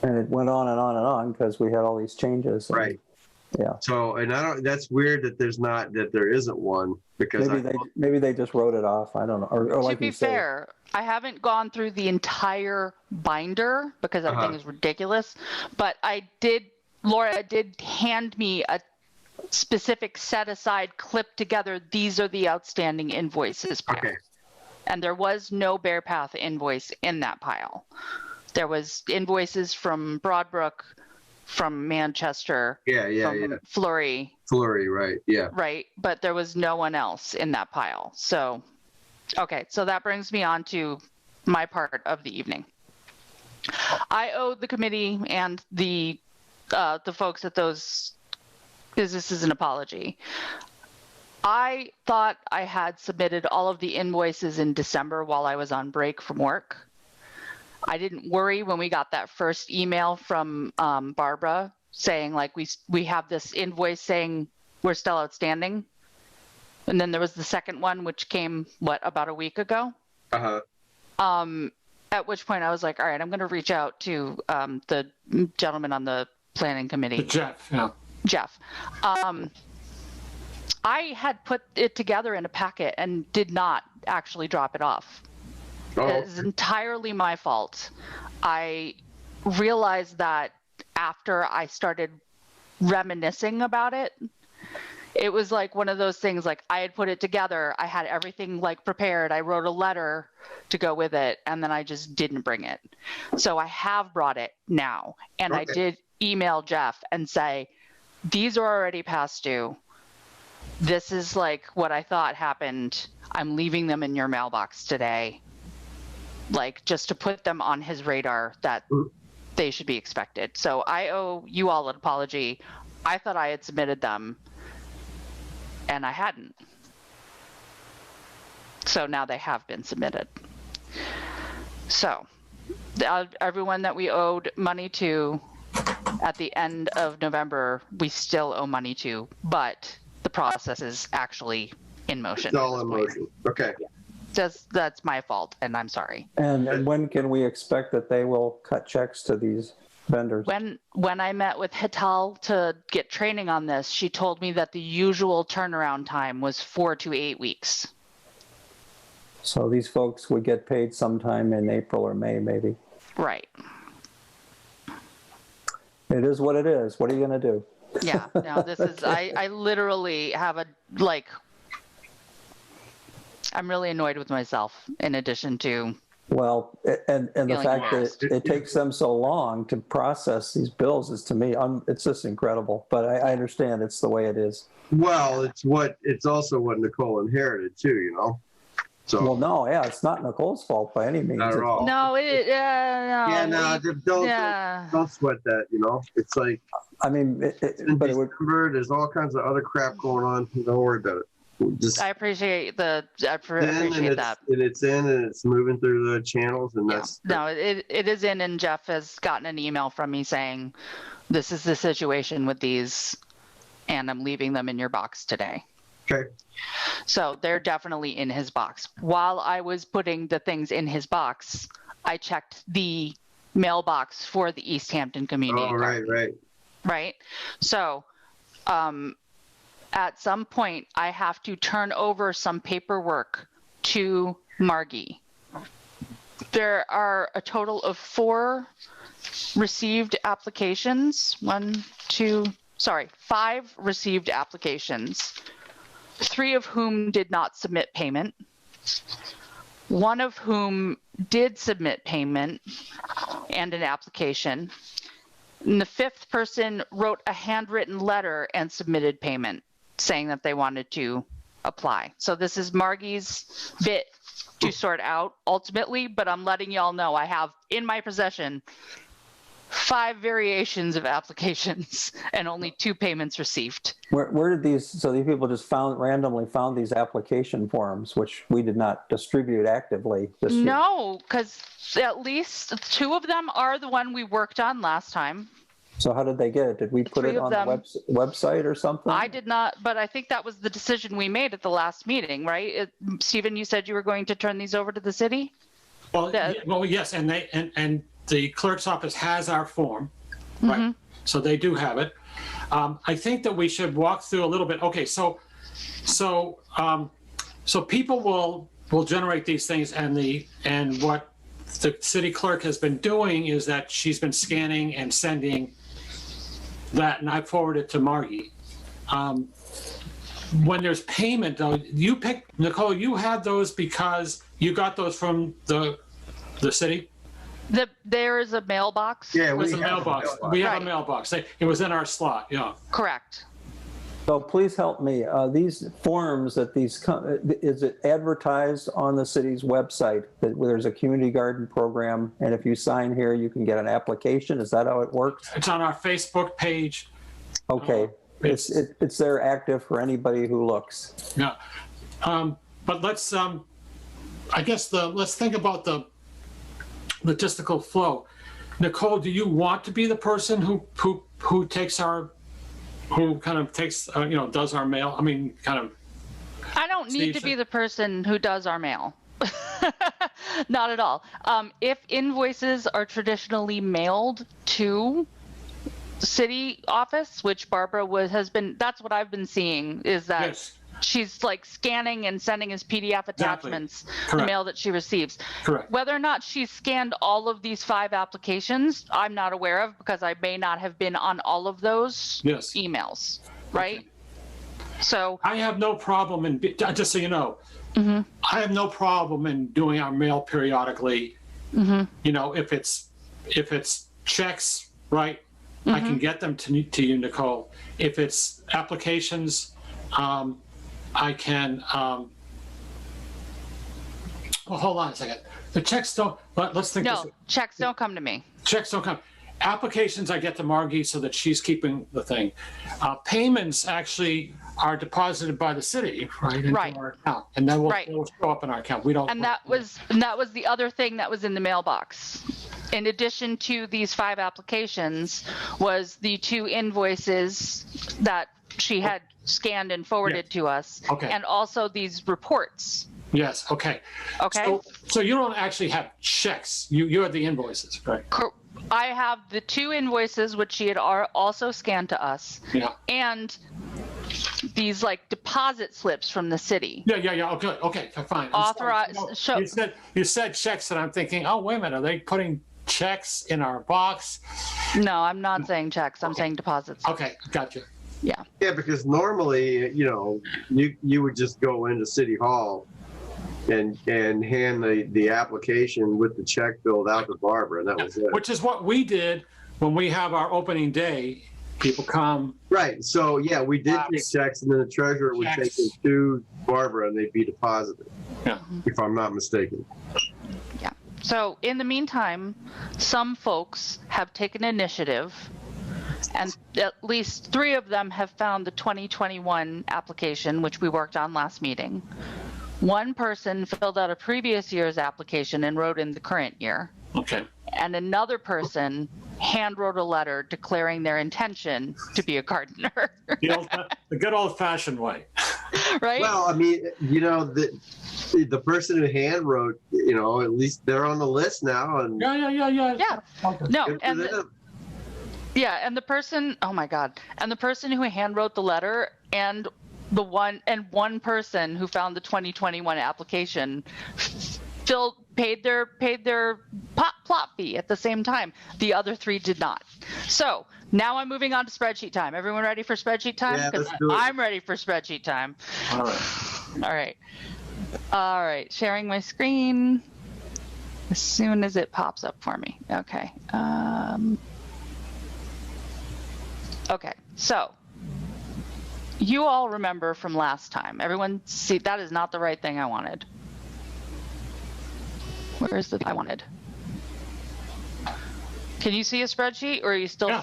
And it went on and on and on because we had all these changes. And, Right. Yeah. So, and that's weird that there isn't one, because Maybe they just wrote it off. I don't know. Or To like be you say, fair, I haven't gone through the entire binder because that thing is ridiculous. But Laura did hand me a specific set aside, clipped together, these are the outstanding invoices pile. Okay. And there was no Bear Path invoice in that pile. There was invoices from Broadbrook, from Manchester, from Flurry, right? Yeah. right? But there was no one else in that pile. So, okay, so that brings me on to my part of the evening. I owe the committee and the folks at those businesses an apology. I thought I had submitted all of the invoices in December while I was on break from work. I didn't worry when we got that first email from Barbara saying, like, we have this invoice saying we're still outstanding. And then there was the second one, which came, about a week ago? At which point I was like, all right, I'm going to reach out to the gentleman on the planning committee. Jeff, yeah. Jeff. I had put it together in a packet and did not actually drop it off. Oh. It's entirely my fault. I realized that after I started reminiscing about it. It was like one of those things, like I had put it together. I had everything like prepared. I wrote a letter to go with it, and then I just didn't bring it. So I have brought it now. And I did email Jeff and say, these are already past due. This is like what I thought happened. I'm leaving them in your mailbox today. Like just to put them on his radar that they should be expected. So I owe you all an apology. I thought I had submitted them, and I hadn't. So now they have been submitted. So everyone that we owed money to at the end of November, we still owe money to, but the process is actually in motion. It's all in motion. Okay. That's my fault, and I'm sorry. And when can we expect that they will cut checks to these vendors? When I met with Hital to get training on this, she told me that the usual turnaround time was 4 to 8 weeks. So these folks would get paid sometime in April or May, maybe. Right. It is what it is. What are you going to do? Yeah. No, this is, I literally have I'm really annoyed with myself in addition to. Well, and the fact lost. that it takes them so long to process these bills is, to me, it's just incredible. But I understand it's the way it is. Well, it's also what Nicole inherited too, you know. So Well, no, yeah, it's not Nicole's fault by any means. not at all. No, Don't sweat that, you know. It's like I mean, but it would. December, there's all kinds of other crap going on. Don't worry about it. Just I appreciate that. And it's in and it's moving through the channels, and that's No, it is in, and Jeff has gotten an email from me saying, this is the situation with these, and I'm leaving them in your box today. okay. So they're definitely in his box. While I was putting the things in his box, I checked the mailbox for the Easthampton Community Garden. Right. Right? So at some point, I have to turn over some paperwork to Margie. There are a total of 4 received applications. 5 received applications, 3 of whom did not submit payment. 1 of whom did submit payment and an application. And the 5th person wrote a handwritten letter and submitted payment, saying that they wanted to apply. So this is Margie's bit to sort out ultimately, but I'm letting y'all know I have in my possession 5 variations of applications and only 2 payments received. Where did these people just randomly found these application forms, which we did not distribute actively this year? No, because at least 2 of them are the one we worked on last time. So how did they get it? Did we put it on the website or something? I did not, but I think that was the decision we made at the last meeting, right? Stephen, you said you were going to turn these over to the city? Well, yes, and the clerk's office has our form, right? Mm-hmm. So they do have it. I think that we should walk through a little bit. Okay, so people will generate these things, and what the city clerk has been doing is that she's been scanning and sending that, and I forwarded it to Margie. When there's payment, though, Nicole, you had those because you got those from the city? There is a mailbox. Yeah, It was a mailbox. We have a mailbox. It was in our slot, yeah. Correct. So please help me. These forms is it advertised on the city's website that there's a community garden program, and if you sign here, you can get an application? Is that how it works? It's on our Facebook page. Okay. It's there active for anybody who looks. Yeah. But let's, let's think about the logistical flow. Nicole, do you want to be the person who takes does our mail? I mean, kind of. I don't need to be the person who does our mail. Not at all. If invoices are traditionally mailed to city office, which Barbara has been, that's what I've been seeing, is that Yes. she's like scanning and sending as PDF attachments the Correct. mail that she receives. Correct. Whether or not she scanned all of these 5 applications, I'm not aware of because I may not have been on all of those Yes. emails, right? Okay. So I have no problem in, just so you know, mhm, I have no problem in doing our mail periodically. mhm, You know, if it's checks, right, I can get them to you, Nicole. If it's applications, I can, well, hold on a second. The checks don't, let's think. no, this- checks don't come to me. Checks don't come. Applications, I get to Margie so that she's keeping the thing. Payments actually are deposited by the city, right? Into Right. our account. And then Right. we'll show up in our account. We don't. And that was the other thing that was in the mailbox. In addition to these 5 applications was the 2 invoices that she had scanned and forwarded to us. Okay. And also these reports. Yes, okay. Okay. So you don't actually have checks. You have the invoices, right? I have the 2 invoices, which she had also scanned to us, Yeah. and these like deposit slips from the city. Yeah. Okay, fine. I'm sorry. Authorized. No, you said checks, and I'm thinking, oh, wait a minute, are they putting checks in our box? No, I'm not saying checks. I'm saying deposits. Okay, gotcha. Yeah. Yeah, because normally, you would just go into City Hall and hand the application with the check filled out to Barbara, and that was it. Which is what we did when we have our opening day. People come. Right. So yeah, we did take checks, and then the treasurer would Checks. take them to Barbara, and they'd be deposited. Yeah. If I'm not mistaken. Yeah. So in the meantime, some folks have taken initiative, and at least 3 of them have found the 2021 application, which we worked on last meeting. 1 person filled out a previous year's application and wrote in the current year. Okay. And another person hand wrote a letter declaring their intention to be a gardener. The good old-fashioned way. Right? Well, I mean, the person who hand wrote, at least they're on the list now, and Yeah. Yeah. Okay. No, good for and them. and the person, oh my God, and the person who hand wrote the letter and one person who found the 2021 application paid their plot fee at the same time. The other 3 did not. So now I'm moving on to spreadsheet time. Everyone ready for spreadsheet time? Yeah, Because let's do it. I'm ready for spreadsheet time. All right. All right. Sharing my screen as soon as it pops up for me. Okay. Okay. So you all remember from last time. Everyone see, that is not the right thing I wanted. Where is the I wanted? Can you see a spreadsheet, or are you still? Yeah.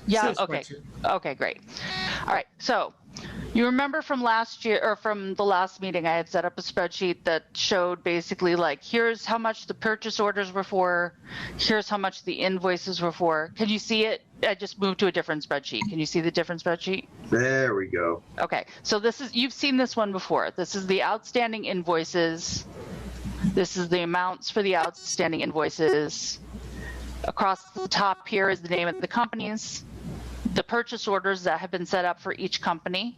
Yeah. Says Okay. spreadsheet. Okay. Great. All right. So you remember from last year, or from the last meeting, I had set up a spreadsheet that showed basically like, here's how much the purchase orders were for, here's how much the invoices were for. Can you see it? I just moved to a different spreadsheet. Can you see the different spreadsheet? There we go. Okay. So you've seen this one before. This is the outstanding invoices. This is the amounts for the outstanding invoices. Across the top here is the name of the companies, the purchase orders that have been set up for each company,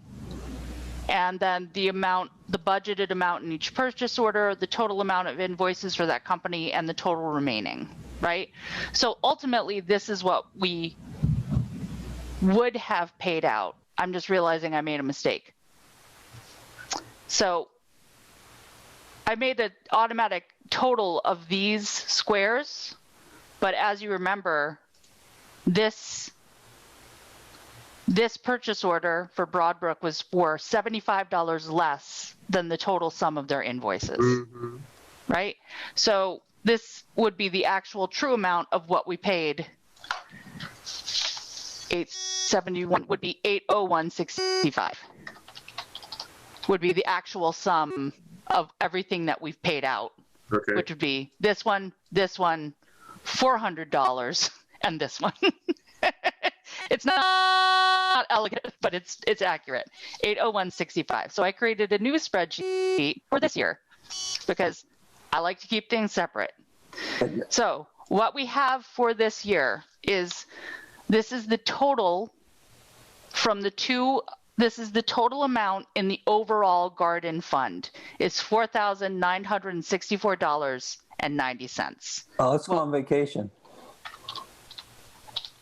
and then the budgeted amount in each purchase order, the total amount of invoices for that company, and the total remaining, right? So ultimately, this is what we would have paid out. I'm just realizing I made a mistake. So I made an automatic total of these squares, but as you remember, this purchase order for Broadbrook was for $75 less than the total sum of their invoices, Mm-hmm. right? So this would be the actual true amount of what we paid. 871 would be 801.65 would be the actual sum of everything that we've paid out, Okay. which would be this one, $400, and this one. It's not elegant, but it's accurate. 801.65. So I created a new spreadsheet for this year because I like to keep things separate. So what we have for this year is, this is the total from the 2 this is the total amount in the overall garden fund is $4,964.90. Oh, let's go on vacation.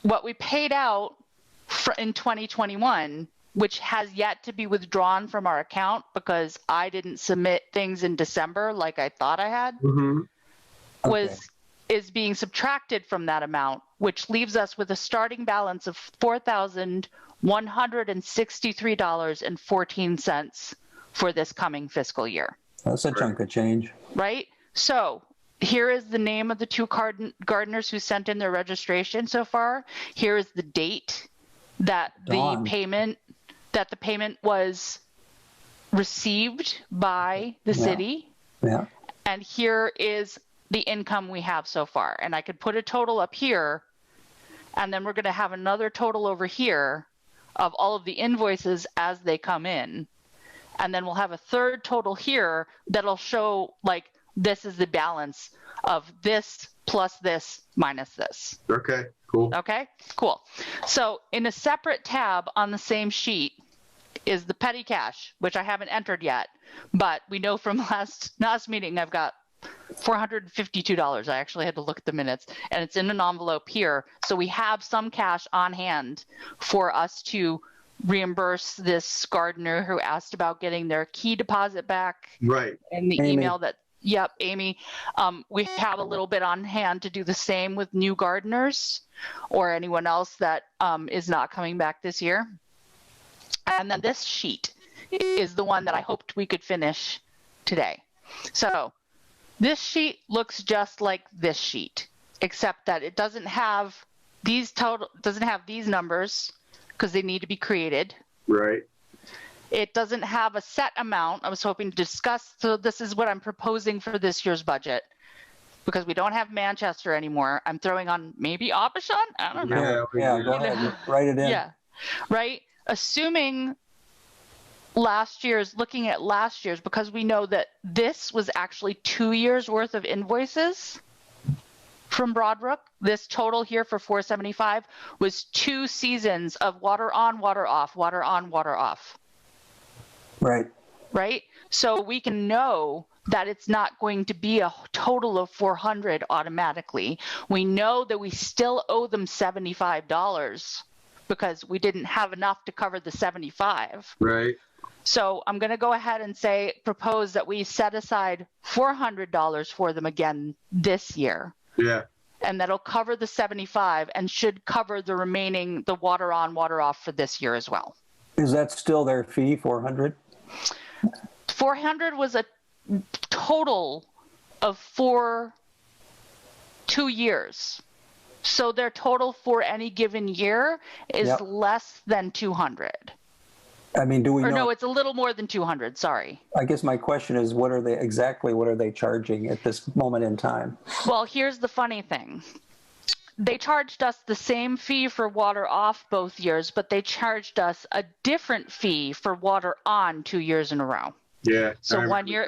What we paid out in 2021, which has yet to be withdrawn from our account because I didn't submit things in December like I thought I had, is being subtracted from that amount, which leaves us with a starting balance of $4,163.14 for this coming fiscal year. That's a chunk of change. Right? So here is the name of the two gardeners who sent in their registration so far. Here is the date that the payment was received by the city. Yeah. And here is the income we have so far. And I could put a total up here, and then we're going to have another total over here of all of the invoices as they come in. And then we'll have a third total here that'll show like this is the balance of this plus this minus this. Okay, cool. Okay, cool. So in a separate tab on the same sheet is the petty cash, which I haven't entered yet, but we know from last meeting I've got $452. I actually had to look at the minutes, and it's in an envelope here. So we have some cash on hand for us to reimburse this gardener who asked about getting their key deposit back. Right. And the Amy. email that, yep, Amy. We have a little bit on hand to do the same with new gardeners or anyone else that is not coming back this year. And then this sheet is the one that I hoped we could finish today. So this sheet looks just like this sheet, except that it doesn't have these numbers because they need to be created. Right. It doesn't have a set amount. I was hoping to discuss. So this is what I'm proposing for this year's budget because we don't have Manchester anymore. I'm throwing on maybe Abishan. I don't know. Yeah, go ahead. Write it in. Yeah. Right. Assuming looking at last year's, because we know that this was actually 2 years worth of invoices from Broadbrook. This total here for 475 was 2 seasons of water on, water off, water on, water off. Right. Right. So we can know that it's not going to be a total of 400 automatically. We know that we still owe them $75 because we didn't have enough to cover the 75. Right. So I'm going to go ahead and propose that we set aside $400 for them again this year. Yeah. And that'll cover the 75 and should cover the remaining, the water on, water off for this year as well. Is that still their fee, 400? 400 was a total of 2 years. So their total for any given year is less than 200. I mean, do we know? Or no, it's a little more than 200. Sorry. I guess my question is, what are they charging at this moment in time? Well, here's the funny thing. They charged us the same fee for water off both years, but they charged us a different fee for water on 2 years in a row. Yeah. So 1 year,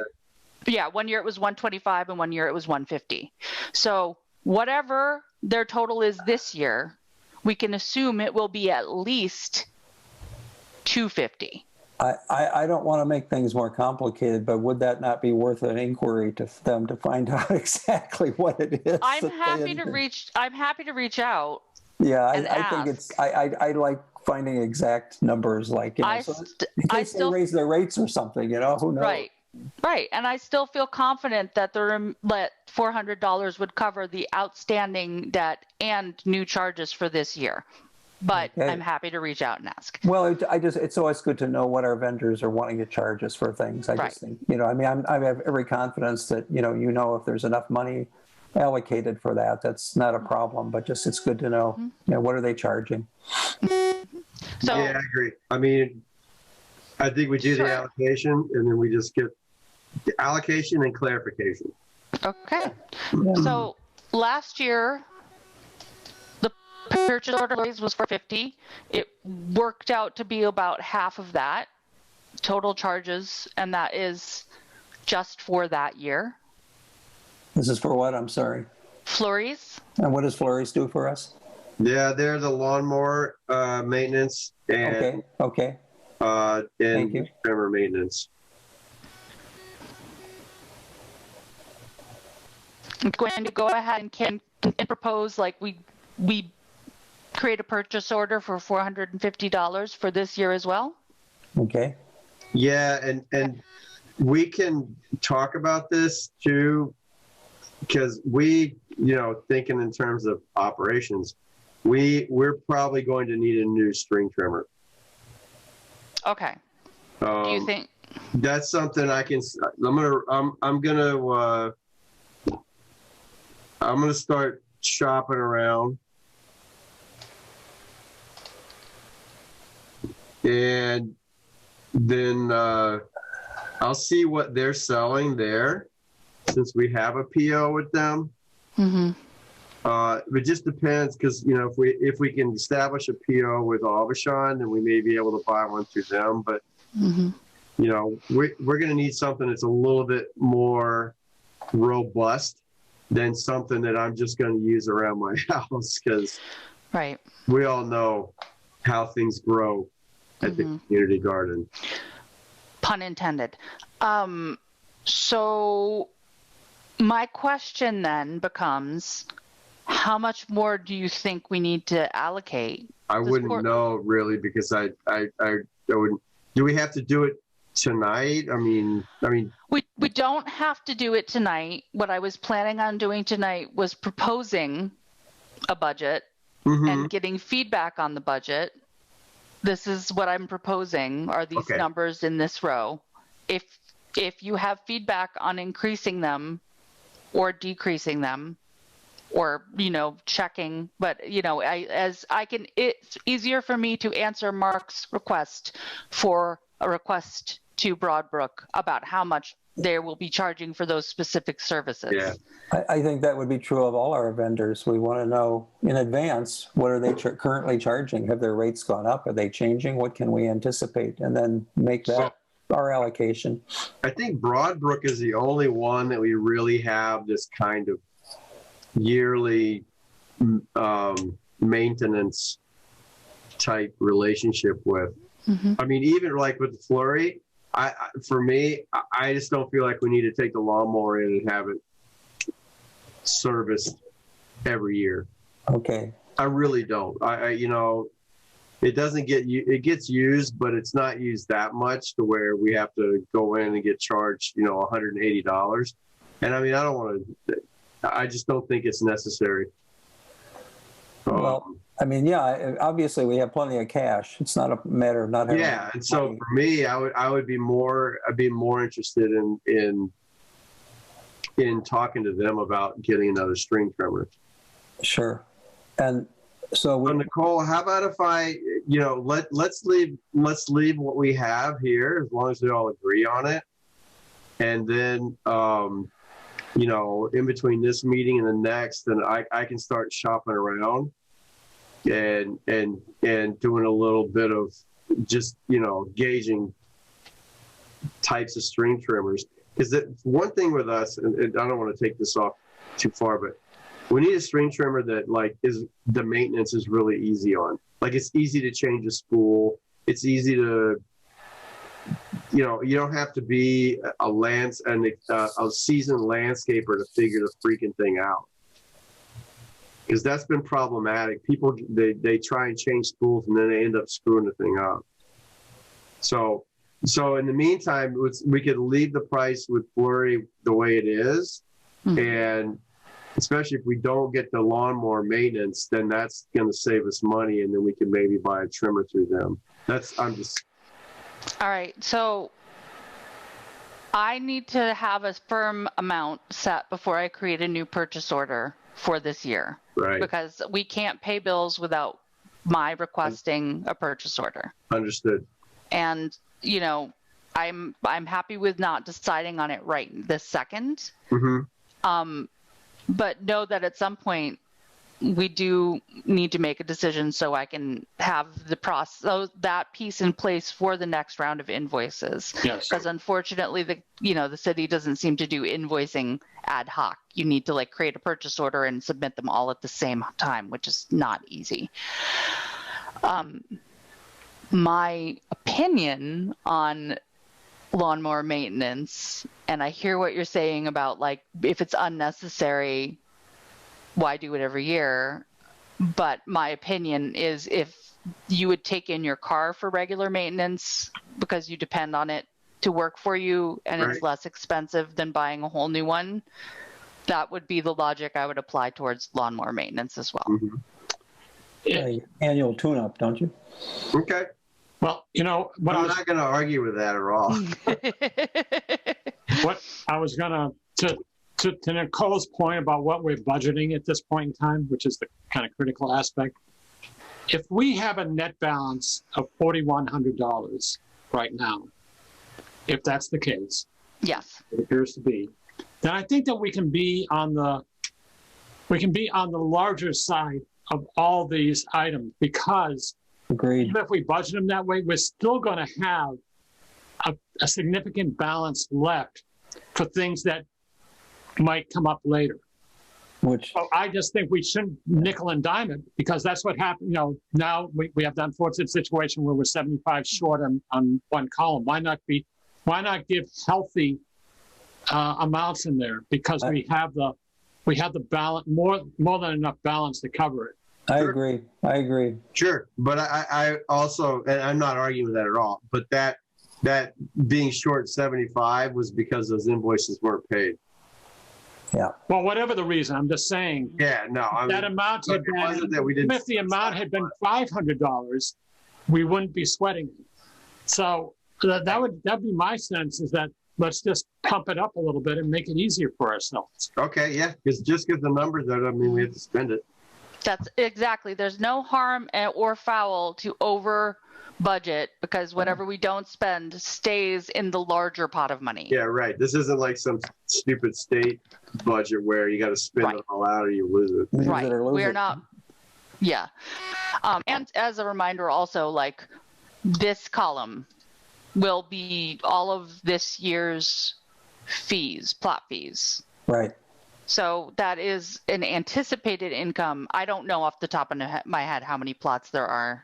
one year it was 125 and 1 year it was 150. So whatever their total is this year, we can assume it will be at least 250. I don't want to make things more complicated, but would that not be worth an inquiry to them to find out exactly what it is? I'm happy to reach out. Yeah, I think I like finding exact numbers, like, in case they raise their rates or something, who knows? Right. And I still feel confident that $400 would cover the outstanding debt and new charges for this year. But I'm happy to reach out and ask. Well, it's always good to know what our vendors are wanting to charge us for things. I just think, I have every confidence that, if there's enough money allocated for that, that's not a problem. But just it's good to know, what are they charging? So, yeah, I agree. I mean, I think we do the allocation, and then we just get the allocation and clarification. Okay. So last year, the purchase order was $450. It worked out to be about half of that total charges, and that is just for that year. This is for what? I'm sorry. Flurries. And what does Flurries do for us? Yeah, they're the lawnmower maintenance. And, Okay. Thank and you. trimmer maintenance. I'm going to go ahead and propose like we create a purchase order for $450 for this year as well. Okay. Yeah, and we can talk about this too, because we, thinking in terms of operations, we're probably going to need a new string trimmer. Okay. Do you think That's something I'm gonna start shopping around, and then I'll see what they're selling there, since we have a PO with them. Mm-hmm. It just depends, because if we can establish a PO with Avashon, then we may be able to buy one through them. But Mm-hmm. we're going to need something that's a little bit more robust than something that I'm just going to use around my house, because Right. we all know how things grow at the community garden. Pun intended. So my question then becomes, how much more do you think we need to allocate? I wouldn't know really, because I wouldn't. Do we have to do it tonight? I mean, We don't have to do it tonight. What I was planning on doing tonight was proposing a budget and getting feedback on the budget. This is what I'm proposing, are these numbers in this row. If you have feedback on increasing them or decreasing them, or checking, but it's easier for me to answer Mark's request for a request to Broadbrook about how much they will be charging for those specific services. Yeah. I think that would be true of all our vendors. We want to know in advance, what are they currently charging? Have their rates gone up? Are they changing? What can we anticipate? And then make that our allocation. I think Broadbrook is the only one that we really have this kind of yearly maintenance type relationship with. I mean, even like with the Flurry, for me, I just don't feel like we need to take the lawnmower in and have it serviced every year. Okay. I really don't. It doesn't it gets used, but it's not used that much to where we have to go in and get charged, $180. And I mean, I just don't think it's necessary. Well, I mean, yeah, obviously we have plenty of cash. It's not a matter of not having. Yeah, and so for me, I'd be more interested in talking to them about getting another string trimmer. Sure. And so Nicole, how about if I, let's leave what we have here, as long as we all agree on it, and then in between this meeting and the next, then I can start shopping around and doing a little bit of just, gauging types of string trimmers. Because one thing with us, and I don't want to take this off too far, but we need a string trimmer that the maintenance is really easy on. Like, it's easy to change a spool. It's easy to, you don't have to be a seasoned landscaper to figure the freaking thing out. Because that's been problematic. People, they try and change spools and then they end up screwing the thing up. So in the meantime, we could leave the price with Flurry the way it is. And especially if we don't get the lawnmower maintenance, then that's going to save us money. And then we can maybe buy a trimmer through them. All right. So I need to have a firm amount set before I create a new purchase order for this year. Right. Because we can't pay bills without my requesting a purchase order. Understood. And, I'm happy with not deciding on it right this second. But know that at some point we do need to make a decision so I can have the process, that piece in place for the next round of invoices. Yes. Because unfortunately, the city doesn't seem to do invoicing ad hoc. You need to create a purchase order and submit them all at the same time, which is not easy. My opinion opinion on lawnmower maintenance, and I hear what you're saying about like if it's unnecessary, why do it every year? But my opinion is if you would take in your car for regular maintenance because you depend on it to work for you and Right. it's less expensive than buying a whole new one, that would be the logic I would apply towards lawnmower maintenance as well. Mhm. Annual tune-up, don't you? Okay. Well, you know, what I'm not going to argue with that at all. what I was gonna to Nicole's point about what we're budgeting at this point in time, which is the kind of critical aspect. If we have a net balance of $4,100 right now, if that's the case, Yes. it appears to be, then I think that we can be on the larger side of all these items, because Agreed. even if we budget them that way, we're still going to have a significant balance left for things that might come up later. Which, So I just think we shouldn't nickel and dime it, because that's what happened. You know, now we have the unfortunate situation where we're 75 short on one column. Why not give healthy amounts in there? Because we have the balance, more than enough balance to cover it. I Sure. agree. Sure. But I also, and I'm not arguing with that at all, but that being short 75 was because those invoices weren't paid. Well, whatever the reason, I'm just saying Yeah, no. I that mean, amount had it wasn't that we been, didn't. if the amount had been $500, we wouldn't be sweating it. So that'd be my sense, is that let's just pump it up a little bit and make it easier for ourselves. Okay, yeah, because just because the numbers there doesn't mean we have to spend it. That's exactly. There's no harm or foul to over budget, because whatever we don't spend stays in the larger pot of money. Yeah, right. This isn't like some stupid state budget where you got to spend Right. it all out or you lose it. Use Right. it or lose We're it. not. Yeah. And as a reminder also, like this column will be all of this year's fees, plot fees. Right. So that is an anticipated income. I don't know off the top of my head how many plots there are.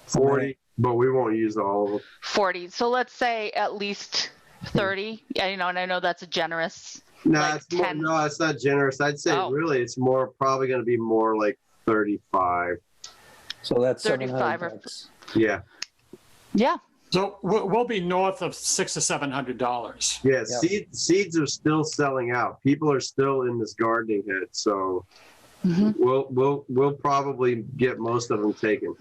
40, but we won't use all of them. 40. So let's say at least 30. Yeah, you know, and I know that's a generous. No, Like it's more, 10. no, it's not generous. I'd say Oh. really it's more probably going to be more like 35. So that's 35 or- $700. Yeah. Yeah. So we'll be north of $600 to $700. Yeah, Yeah. seeds are still selling out. People are still in this gardening head, so Mhm. we'll probably get most of them taken.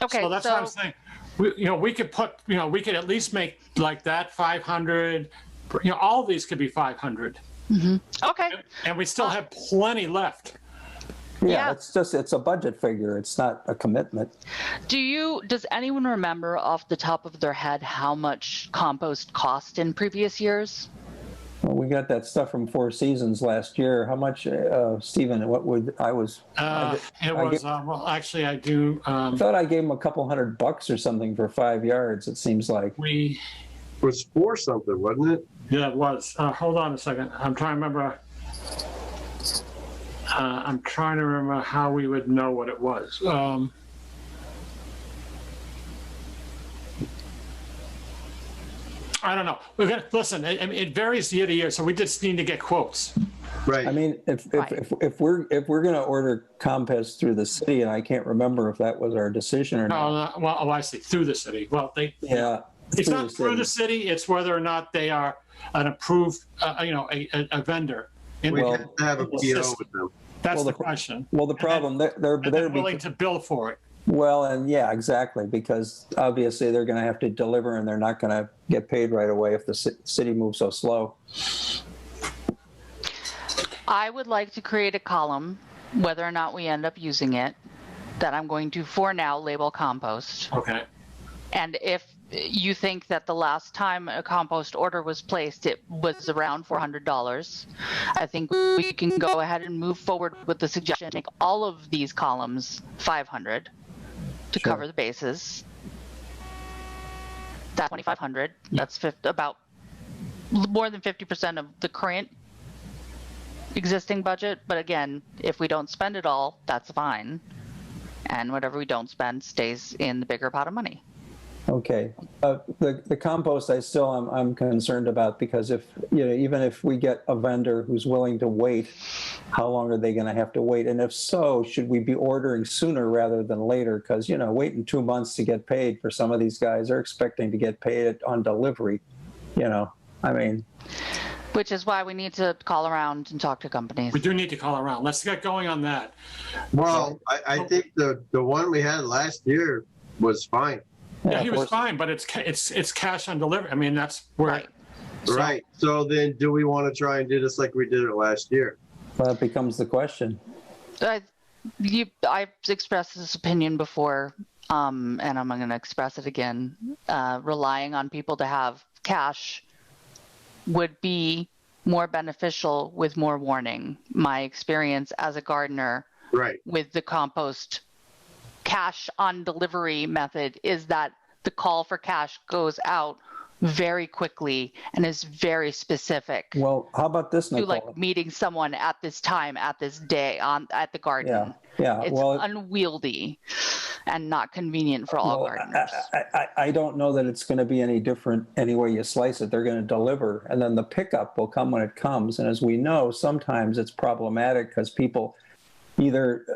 Okay. So that's what I'm saying. We could at least make like that 500. All of these could be 500, Okay. and we still have plenty left. Yeah. It's a budget figure. It's not a commitment. Does anyone remember off the top of their head how much compost cost in previous years? Well, we got that stuff from Four Seasons last year. How much, Stephen? What would I was? It was well, actually, I do. I thought I gave him a couple $100 or something for 5 yards. It seems like. It was for something, wasn't it? Yeah, it was. Hold on a second. I'm trying to remember. I'm trying to remember how we would know what it was. I don't know. We're gonna listen. It varies year to year, so we just need to get quotes. Right. I mean, if we're going to order compost through the city, and I can't remember if that was our decision or not. Well, I see. Through the city. Well, Yeah. it's not through the city. It's whether or not they are an approved, a vendor. we well, have to have a PO with them. That's Well, the the- question. Well, the problem they're And they're willing to bill for it. well, and yeah, exactly, because obviously they're going to have to deliver, and they're not going to get paid right away if the city moves so slow. I would like to create a column, whether or not we end up using it, that I'm going to, for now, label compost. Okay. And if you think that the last time a compost order was placed, it was around $400, I think we can go ahead and move forward with the suggestion to make all of these columns 500 to Sure. cover the bases. That's 2,500. That's about more than 50% of the current existing budget. But again, if we don't spend it all, that's fine. And whatever we don't spend stays in the bigger pot of money. Okay. The compost, I'm concerned about, because if, even if we get a vendor who's willing to wait, how long are they going to have to wait? And if so, should we be ordering sooner rather than later? Because, waiting 2 months to get paid for some of these guys, they're expecting to get paid on delivery, I mean. Which is why we need to call around and talk to companies. We do need to call around. Let's get going on that. Well, I think the one we had last year was fine. Yeah, he was fine, but it's cash on delivery. I mean, that's where. Right. Right. So then do we want to try and do this like we did it last year? Well, that becomes the question. I've expressed this opinion before, and I'm going to express it again. Relying on people to have cash would be more beneficial with more warning. My experience as a gardener with the compost cash on delivery method is that the call for cash goes out very quickly and is very specific. Well, how about this, Nicole? To like meeting someone at this time, at this day, at the garden. Yeah. It's unwieldy and not convenient for all gardeners. I don't know that it's going to be any different any way you slice it. They're going to deliver, and then the pickup will come when it comes. And as we know, sometimes it's problematic because people either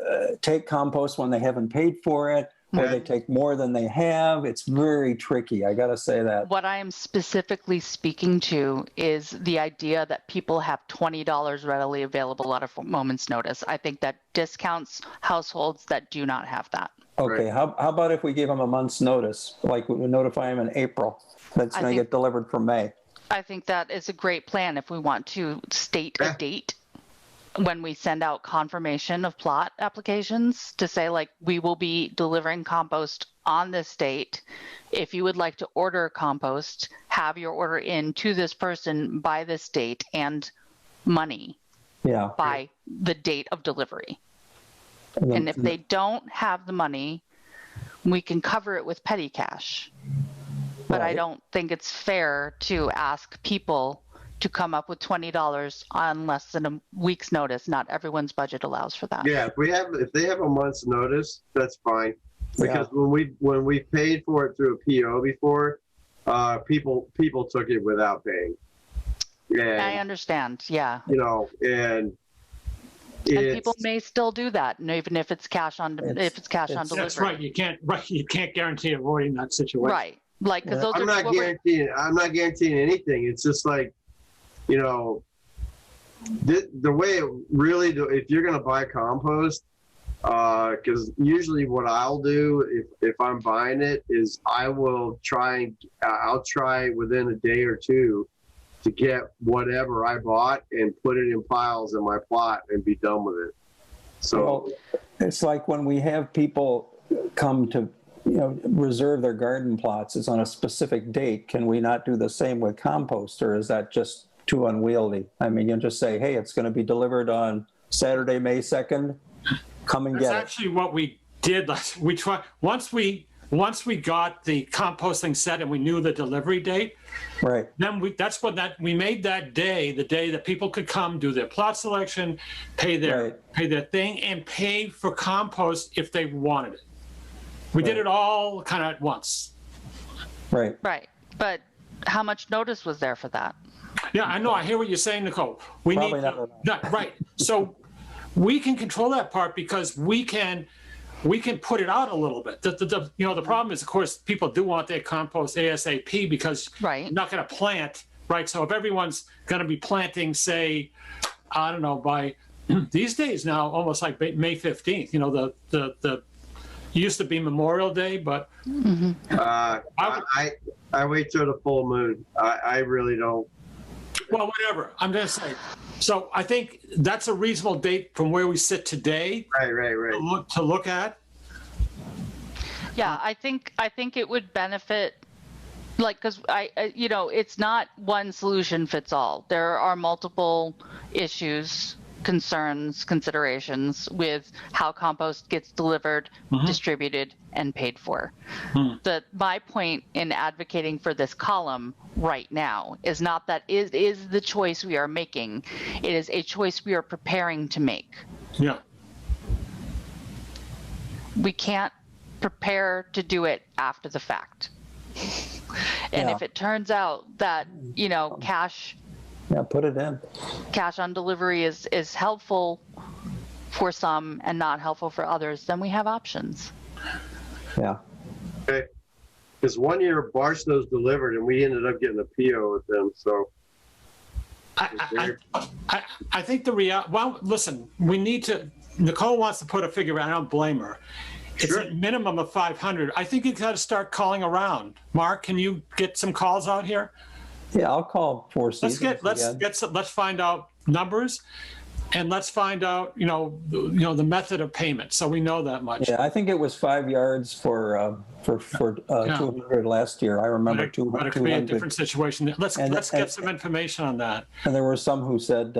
take compost when they haven't paid for it, or they take more than they have. It's very tricky. I got to say that. What I am specifically speaking to is the idea that people have $20 readily available at a moment's notice. I think that discounts households that do not have that. Okay. How about if we give them a month's notice, like we notify them in April, that's going to get delivered for May? I think that is a great plan if we want to state a date when we send out confirmation of plot applications to say, like, we will be delivering compost on this date. If you would like to order compost, have your order in to this person by this date and money by the date of delivery. And if they don't have the money, we can cover it with petty cash. But I don't think it's fair to ask people to come up with $20 on less than a week's notice. Not everyone's budget allows for that. Yeah, if they have a month's notice, that's fine. Because when we paid for it through a PO before, people took it without paying. And, I understand. Yeah. And people may still do that, and even if it's cash on delivery. That's right. You can't guarantee avoiding that situation. Right. Like, because those I'm not guaranteeing anything. It's just like, the way it really if you're going to buy compost, because usually what I'll do if I'm buying it is I'll try within a day or two to get whatever I bought and put it in piles in my plot and be done with it. So it's like when we have people come to reserve their garden plots, it's on a specific date. Can we not do the same with compost, or is that just too unwieldy? I mean, you just say, hey, it's going to be delivered on Saturday, May 2nd. Come and get it. That's actually what we did last. We tried once we got the composting set and we knew the delivery date. Right. Then we made that day the day that people could come do their plot selection, pay their thing, and pay for compost if they wanted it. We did it all kind of at once. Right. Right. But how much notice was there for that? Yeah, I know. I hear what you're saying, Nicole. Right. So we can control that part because we can put it out a little bit. The problem is, of course, people do want their compost ASAP because you're not going to plant, right? So if everyone's going to be planting, say, I don't know, by these days now, almost like May 15th, the used to be Memorial Day, but I wait till the full moon. I really don't. Well, whatever. I'm going to say. So I think that's a reasonable date from where we sit today. Right. To look at. Yeah, I think it would benefit, like, because it's not one solution fits all. There are multiple issues, concerns, considerations with how compost gets delivered, distributed, and paid for. My point in advocating for this column right now is not that it is the choice we are making. It is a choice we are preparing to make. Yeah. We can't prepare to do it after the fact. And Yeah. if it turns out that, you know, cash Yeah, put it in. on delivery is helpful for some and not helpful for others, then we have options. Yeah. Okay. Because one year Barstow's delivered and we ended up getting a PO with them. So I think well, listen, we need to, Nicole wants to put a figure, I don't blame her. It's Sure. a minimum of 500. I think you got to start calling around. Mark, can you get some calls out here? Yeah, I'll call Four Seasons again. Let's find out numbers, and let's find out, the method of payment, so we know that much. Yeah, I think it was 5 yards for 200 last year. I remember But it could be a 200. different situation. Let's get some information on that. And there were some who said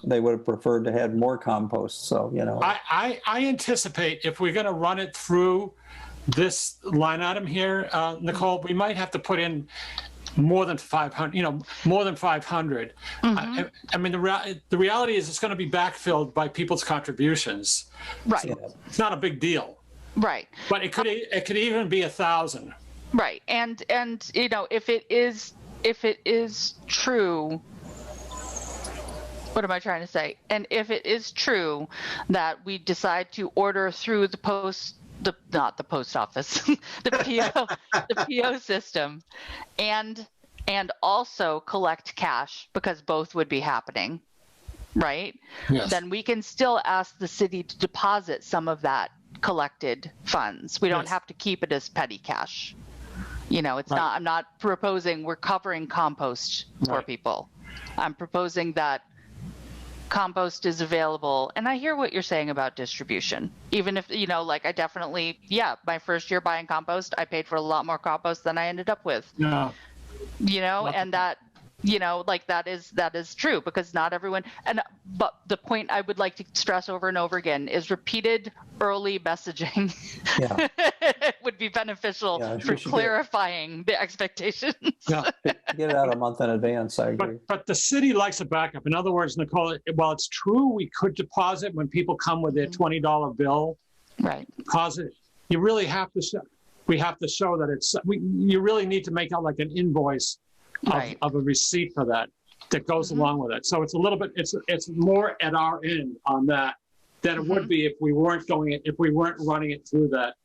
they would have preferred to have more compost. So, I anticipate if we're going to run it through this line item here, Nicole, we might have to put in more than 500. More than 500. Mm-hmm. I mean, the reality is it's going to be backfilled by people's contributions. Right. So it's not a big deal. Right. But it could even be 1,000. Right. And if it is true, what am I trying to say? And if it is true that we decide to order through not the post office, the PO system, and also collect cash, because both would be happening, right? Yes. Then we can still ask the city to deposit some of that collected funds. We don't Yes. have to keep it as petty cash. It's Right. not. I'm not proposing we're covering compost for Right. people. I'm proposing that compost is available. And I hear what you're saying about distribution. Even if, I definitely, my first year buying compost, I paid for a lot more compost than I ended up with, No. and that, that is true, because not everyone, but the point I would like to stress over and over again is repeated early messaging Yeah. would be beneficial Yeah, for we should clarifying the expectations. Yeah. Get it out a month in advance. I agree. But the city likes a backup. In other words, Nicole, while it's true we could deposit when people come with their $20 bill, Right. deposit, you really have to show, we have to show that you really need to make out like an invoice Right. of a receipt for that goes Mm-hmm. along with it. So it's a little bit, it's more at our end on that than it would be if we weren't running it through that.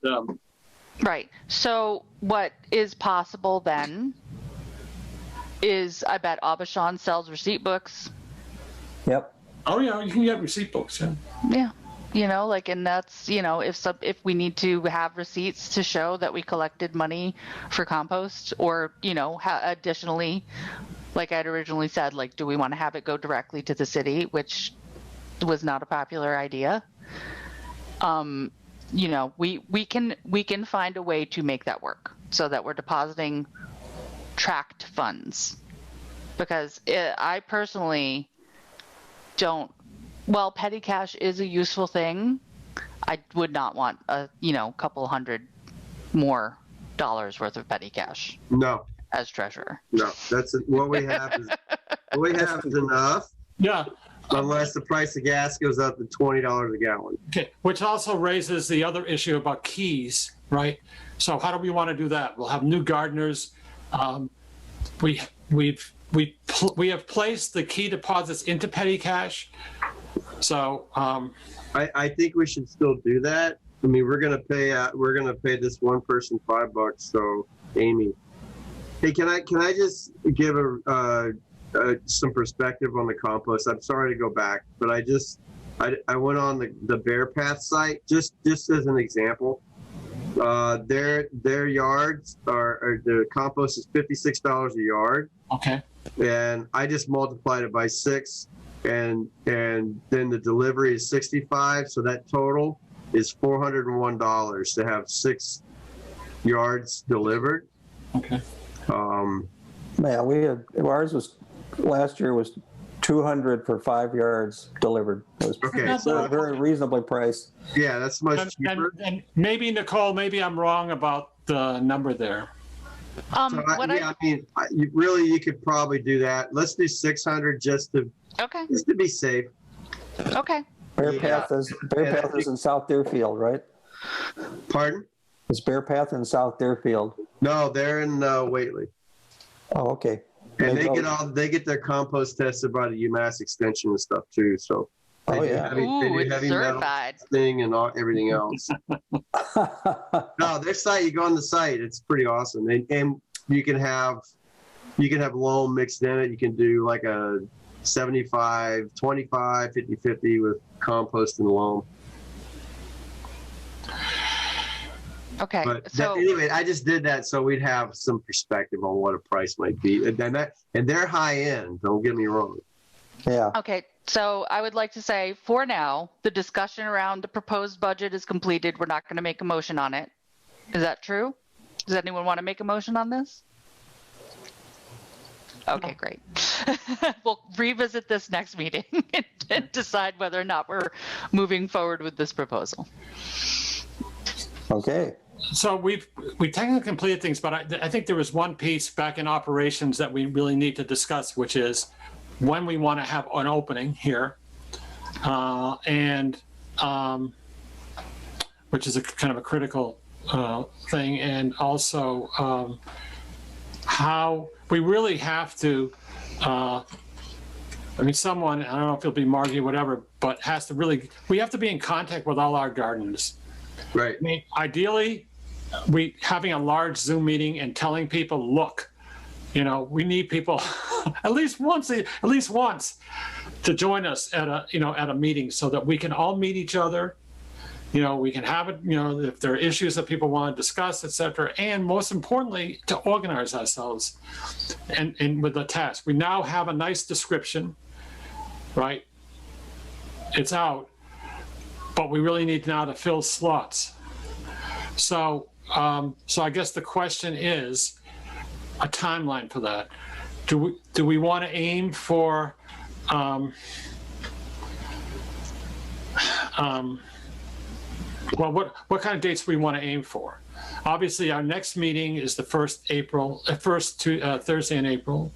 Right. So what is possible then is, I bet Abishan sells receipt books. Yep. Oh yeah, you can get receipt books. Yeah. Yeah. And that's, if we need to have receipts to show that we collected money for compost, or, additionally, like I'd originally said, do we want to have it go directly to the city, which was not a popular idea. We can find a way to make that work so that we're depositing tracked funds, because I personally don't. Well, petty cash is a useful thing. I would not want a couple $100 more worth of petty cash no, as treasurer. no, that's what we have is enough, Yeah. unless the price of gas goes up to $20 a gallon. Okay. Which also raises the other issue about keys, right? So how do we want to do that? We'll have new gardeners. We have placed the key deposits into petty cash. So I think we should still do that. I mean, we're gonna pay this one person $5. So, Amy, hey, can I just give some perspective on the compost? I'm sorry to go back, but I went on the Bear Path site just as an example. Their yards are the compost is $56 a yard. okay. And I just multiplied it by 6, and then the delivery is 65, so that total is $401 to have 6 yards delivered. Okay. Yeah, ours was last year was 200 for 5 yards delivered. It was Okay, so very reasonably priced. Yeah, that's much cheaper. And maybe, Nicole, maybe I'm wrong about the number there. You could probably do that. Let's do 600 just to be safe. Okay. Bear Path is in South Deerfield, right? Pardon? Is Bear Path in South Deerfield? No, they're in Whately. Oh, okay. And Maybe they get their compost tested by the UMass Extension and stuff too. So Oh, they do yeah. they Ooh, do it's heavy metal certified. testing and everything else. No, their site. You go on the site. It's pretty awesome, and you can have loam mixed in it. You can do like a 75, 25, 50, 50 with compost and loam. Okay, But so anyway, I just did that so we'd have some perspective on what a price might be, and they're high end. Don't get me wrong. Yeah. okay, so I would like to say, for now, the discussion around the proposed budget is completed. We're not going to make a motion on it. Is that true? Does anyone want to make a motion on this? Okay, great. We'll revisit this next meeting and decide whether or not we're moving forward with this proposal. Okay. So we technically completed things, but I think there was one piece back in operations that we really need to discuss, which is when we want to have an opening here, and which is a kind of a critical thing, and also how we really have to. I mean, someone, I don't know if it'll be Margie or whatever, but has to really, we have to be in contact with all our gardeners. Right. I mean, ideally, we having a large Zoom meeting and telling people, look, we need people at least once to join us at a meeting so that we can all meet each other. We can have it, if there are issues that people want to discuss, et cetera, and most importantly, to organize ourselves and with the task. We now have a nice description, right? It's out, but we really need now to fill slots. So I guess the question is a timeline for that. Do we want to aim for well, what kind of dates do we want to aim for? Obviously, our next meeting is the first Thursday in April.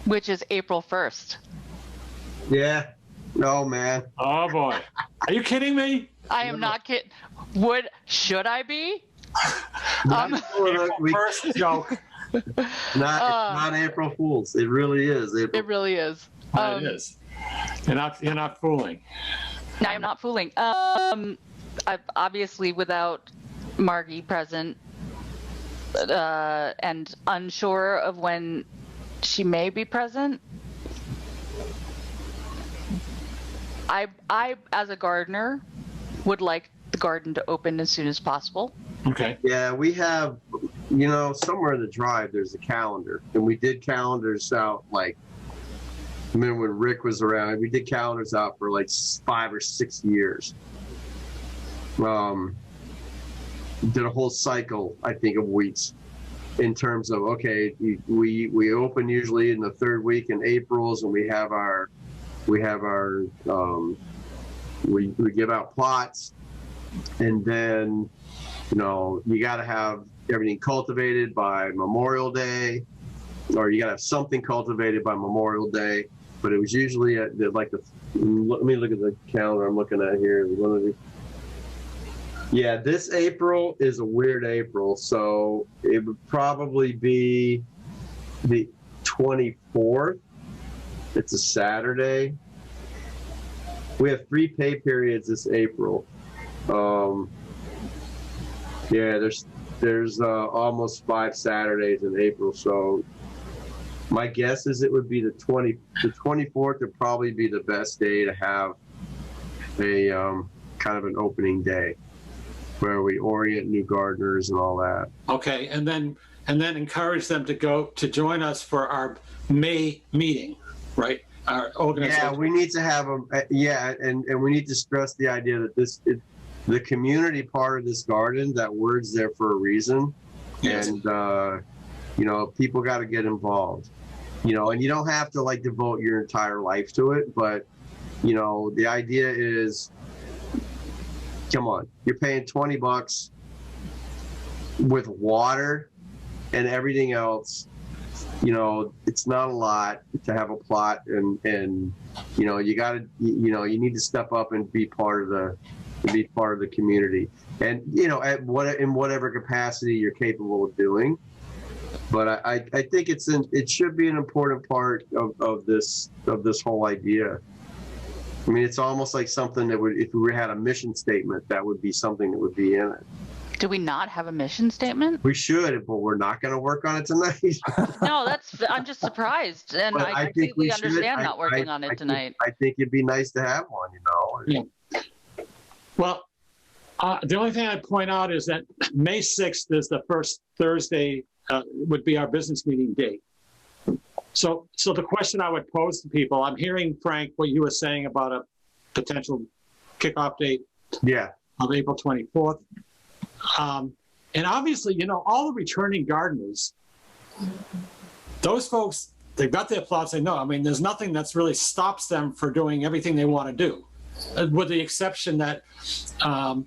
Which is April 1st. Yeah. No, man. Oh boy, are you kidding me? I am not kidding. Should I be? First joke. Not April Fools. It really is. It really is. It is. You're not fooling. No, I'm not fooling. Obviously, without Margie present and unsure of when she may be present, I, as a gardener, would like the garden to open as soon as possible. Okay. Yeah, we have, somewhere in the drive, there's a calendar. And we did calendars out when Rick was around, we did calendars out for 5 or 6 years. Did a whole cycle, I think, of weeks in terms of, okay, we open usually in the third week in April, and we give out plots, and then, you got to have everything cultivated by Memorial Day, or you got to have something cultivated by Memorial Day. But it was usually let me look at the calendar I'm looking at here. Yeah, this April is a weird April, so it would probably be the 24th. It's a Saturday. We have 3 pay periods this April. Yeah, there's almost 5 Saturdays in April, so my guess is it would be the 24th would probably be the best day to have a kind of an opening day where we orient new gardeners and all that. Okay, and then encourage them to join us for our May meeting, right? Our organization. Yeah, we need to have and we need to stress the idea that the community part of this garden, that word's there for a reason. Yes. And people got to get involved, and you don't have to devote your entire life to it, but the idea is, come on, you're paying $20 with water and everything else. It's not a lot to have a plot, and you need to step up and be part of to be part of the community, and in whatever capacity you're capable of doing. But I think it should be an important part of this whole idea. I mean, it's almost like something that would, if we had a mission statement, that would be something that would be in it. Do we not have a mission statement? We should, but we're not going to work on it tonight. No, I'm just surprised. And But I think we completely should. understand not working on it tonight. I think it'd be nice to have one, Yeah. Well, the only thing I'd point out is that May 6th is the first Thursday, would be our business meeting date. So the question I would pose to people, I'm hearing, Frank, what you were saying about a potential kickoff date Yeah. of April 24th. And obviously, all the returning gardeners, those folks, they've got their plots. They know. I mean, there's nothing that's really stops them for doing everything they want to do, with the exception that on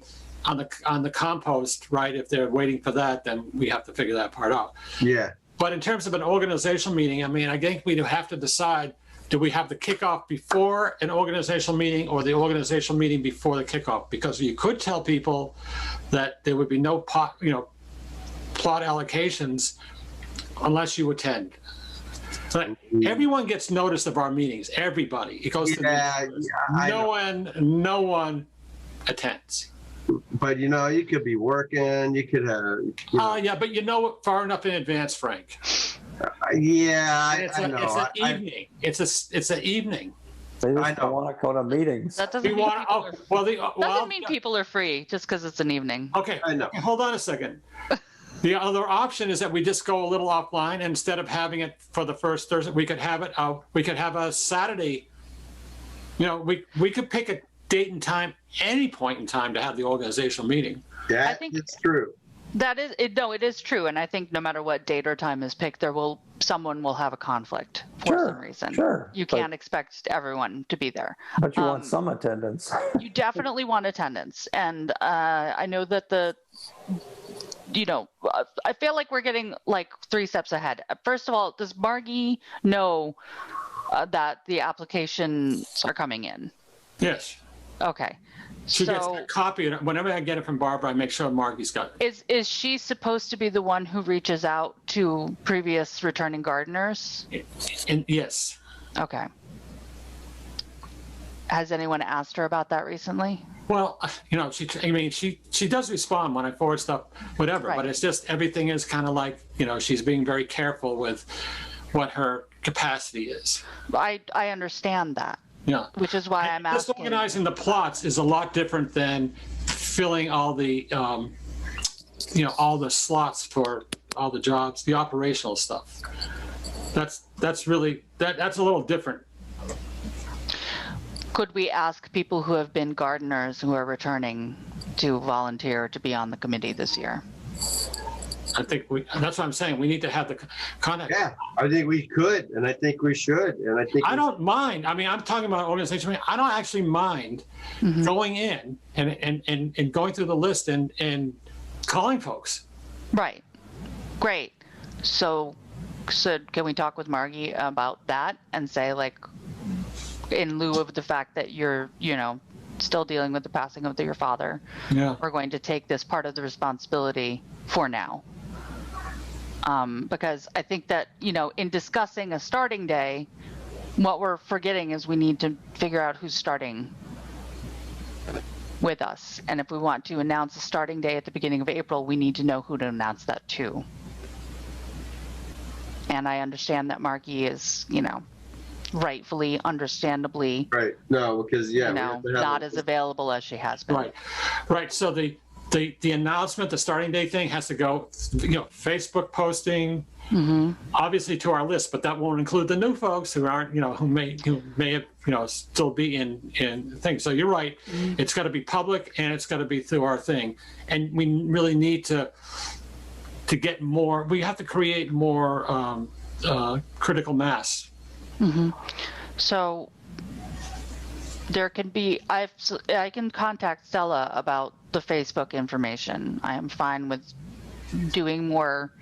the compost, right? If they're waiting for that, then we have to figure that part out. Yeah. But in terms of an organizational meeting, I mean, I think we have to decide: do we have the kickoff before an organizational meeting, or the organizational meeting before the kickoff? Because you could tell people that there would be no plot allocations unless you attend. So everyone gets notice of our meetings. Everybody. It goes to no one attends. But you could be working. You could have. Yeah, but far enough in advance, Frank. Yeah, It's an evening. It's an evening. They just don't want to go to meetings. That doesn't mean people are free just because it's an evening. Okay, I know. Hold on a second. The other option is that we just go a little offline, and instead of having it for the first Thursday, we could have it. We could have a Saturday. We could pick a date and time, any point in time, to have the organizational meeting. I think it's true. That is it. No, it is true, and I think no matter what date or time is picked, someone will have a conflict for some reason. Sure. You can't expect everyone to be there. But you want some attendance. You definitely want attendance, and I know that I feel like we're getting like 3 steps ahead. First of all, does Margie know that the applications are coming in? Yes. Okay. She gets a copy. Whenever I get it from Barbara, I make sure Margie's got it. Is she supposed to be the one who reaches out to previous returning gardeners? Yes. Okay. Has anyone asked her about that recently? Well, she does respond when I forward stuff, whatever. Right. But it's just everything is kind of like, she's being very careful with what her capacity is. I understand that. Yeah. Which is why I'm asking. Just organizing the plots is a lot different than filling all the, all the slots for all the jobs, the operational stuff. That's really, that's a little different. Could we ask people who have been gardeners who are returning to volunteer to be on the committee this year? I think that's what I'm saying. We need to have the contact. Yeah, I think we could, and I think we should, and I think I don't mind. I mean, I'm talking about organization. I don't actually mind going in and going through the list and calling folks. Right. Great. So can we talk with Margie about that and say, like, in lieu of the fact that you're, still dealing with the passing of your father, we're going to take this part of the responsibility for now. Because I think that, in discussing a starting day, what we're forgetting is we need to figure out who's starting with us. And if we want to announce a starting day at the beginning of April, we need to know who to announce that to. And I understand that Margie is, rightfully, understandably, right. No, because not as available as she has been. Right. So the announcement, the starting day thing has to go, Facebook posting, obviously to our list, but that won't include the new folks who aren't, who may have, still be in things. So you're right. It's got to be public and it's got to be through our thing. And we really need to get more, we have to create more critical mass. So there can be, I can contact Stella about the Facebook information. I am fine with doing more,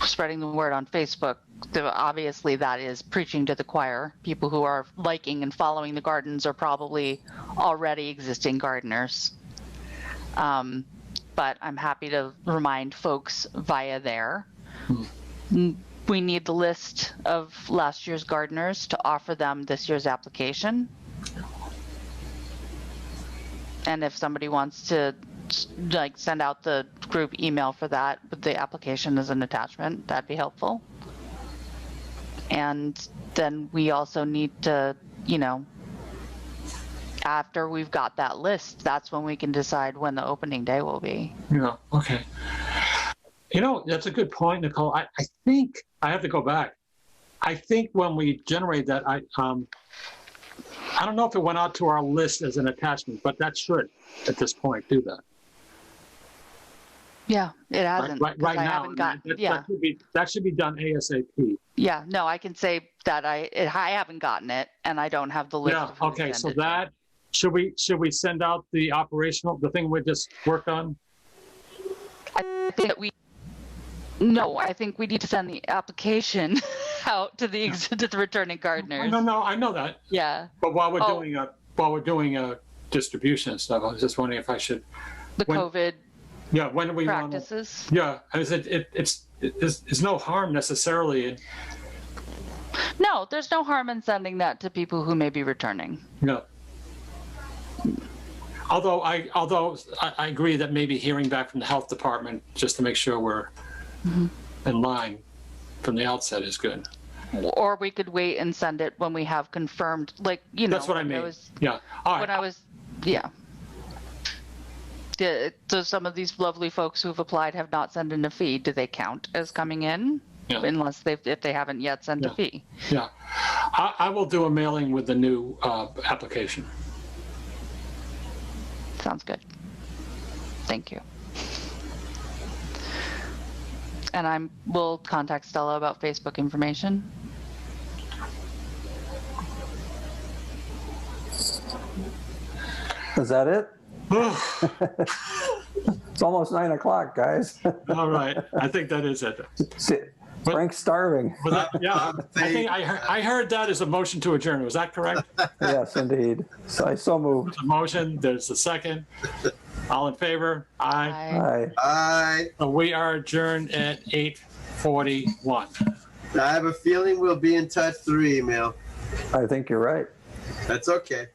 spreading the word on Facebook. Obviously that is preaching to the choir. People who are liking and following the gardens are probably already existing gardeners. But I'm happy to remind folks via there. We need the list of last year's gardeners to offer them this year's application. And if somebody wants to like send out the group email for that with the application as an attachment, that'd be helpful. And then we also need to, you know, after we've got that list, that's when we can decide when the opening day will be. Yeah, okay. You know, that's a good point, Nicole. I think I have to go back. I think when we generate that, I don't know if it went out to our list as an attachment, but that should, at this point, do that. Yeah, it hasn't. Right I now, haven't gotten, that should be done ASAP. Yeah, no, I can say that I haven't gotten it, and I don't have the list. Yeah, of who to okay, send so it to. that, should we send out the operational, the thing we just worked on? I think that I think we need to send the application out to the returning gardeners. No, I know that. Yeah. But while we're doing a distribution and stuff, I was just wondering if I should. The COVID Yeah, when do we want to? practices. Yeah, it's no harm necessarily. No, there's no harm in sending that to people who may be returning. No. Although I agree that maybe hearing back from the health department just to make sure we're in line from the outset is good. Or we could wait and send it when we have confirmed, like, you know. That's what I mean. Yeah. All right. So some of these lovely folks who've applied have not sent in a fee. Do they count as coming in? Yeah. If they haven't yet sent a fee. Yeah. I will do a mailing with the new application. Sounds good. Thank you. And we'll contact Stella about Facebook information. Is that it? It's almost 9 o'clock, guys. All right. I think that is it. Frank's starving. Was that, yeah. I think I heard that as a motion to adjourn. Was that correct? Yes, indeed. So moved. There's a motion. There's a second. All in favor? Aye. Aye. Aye. So we are adjourned at 8:41. I have a feeling we'll be in touch through email. I think you're right. That's okay.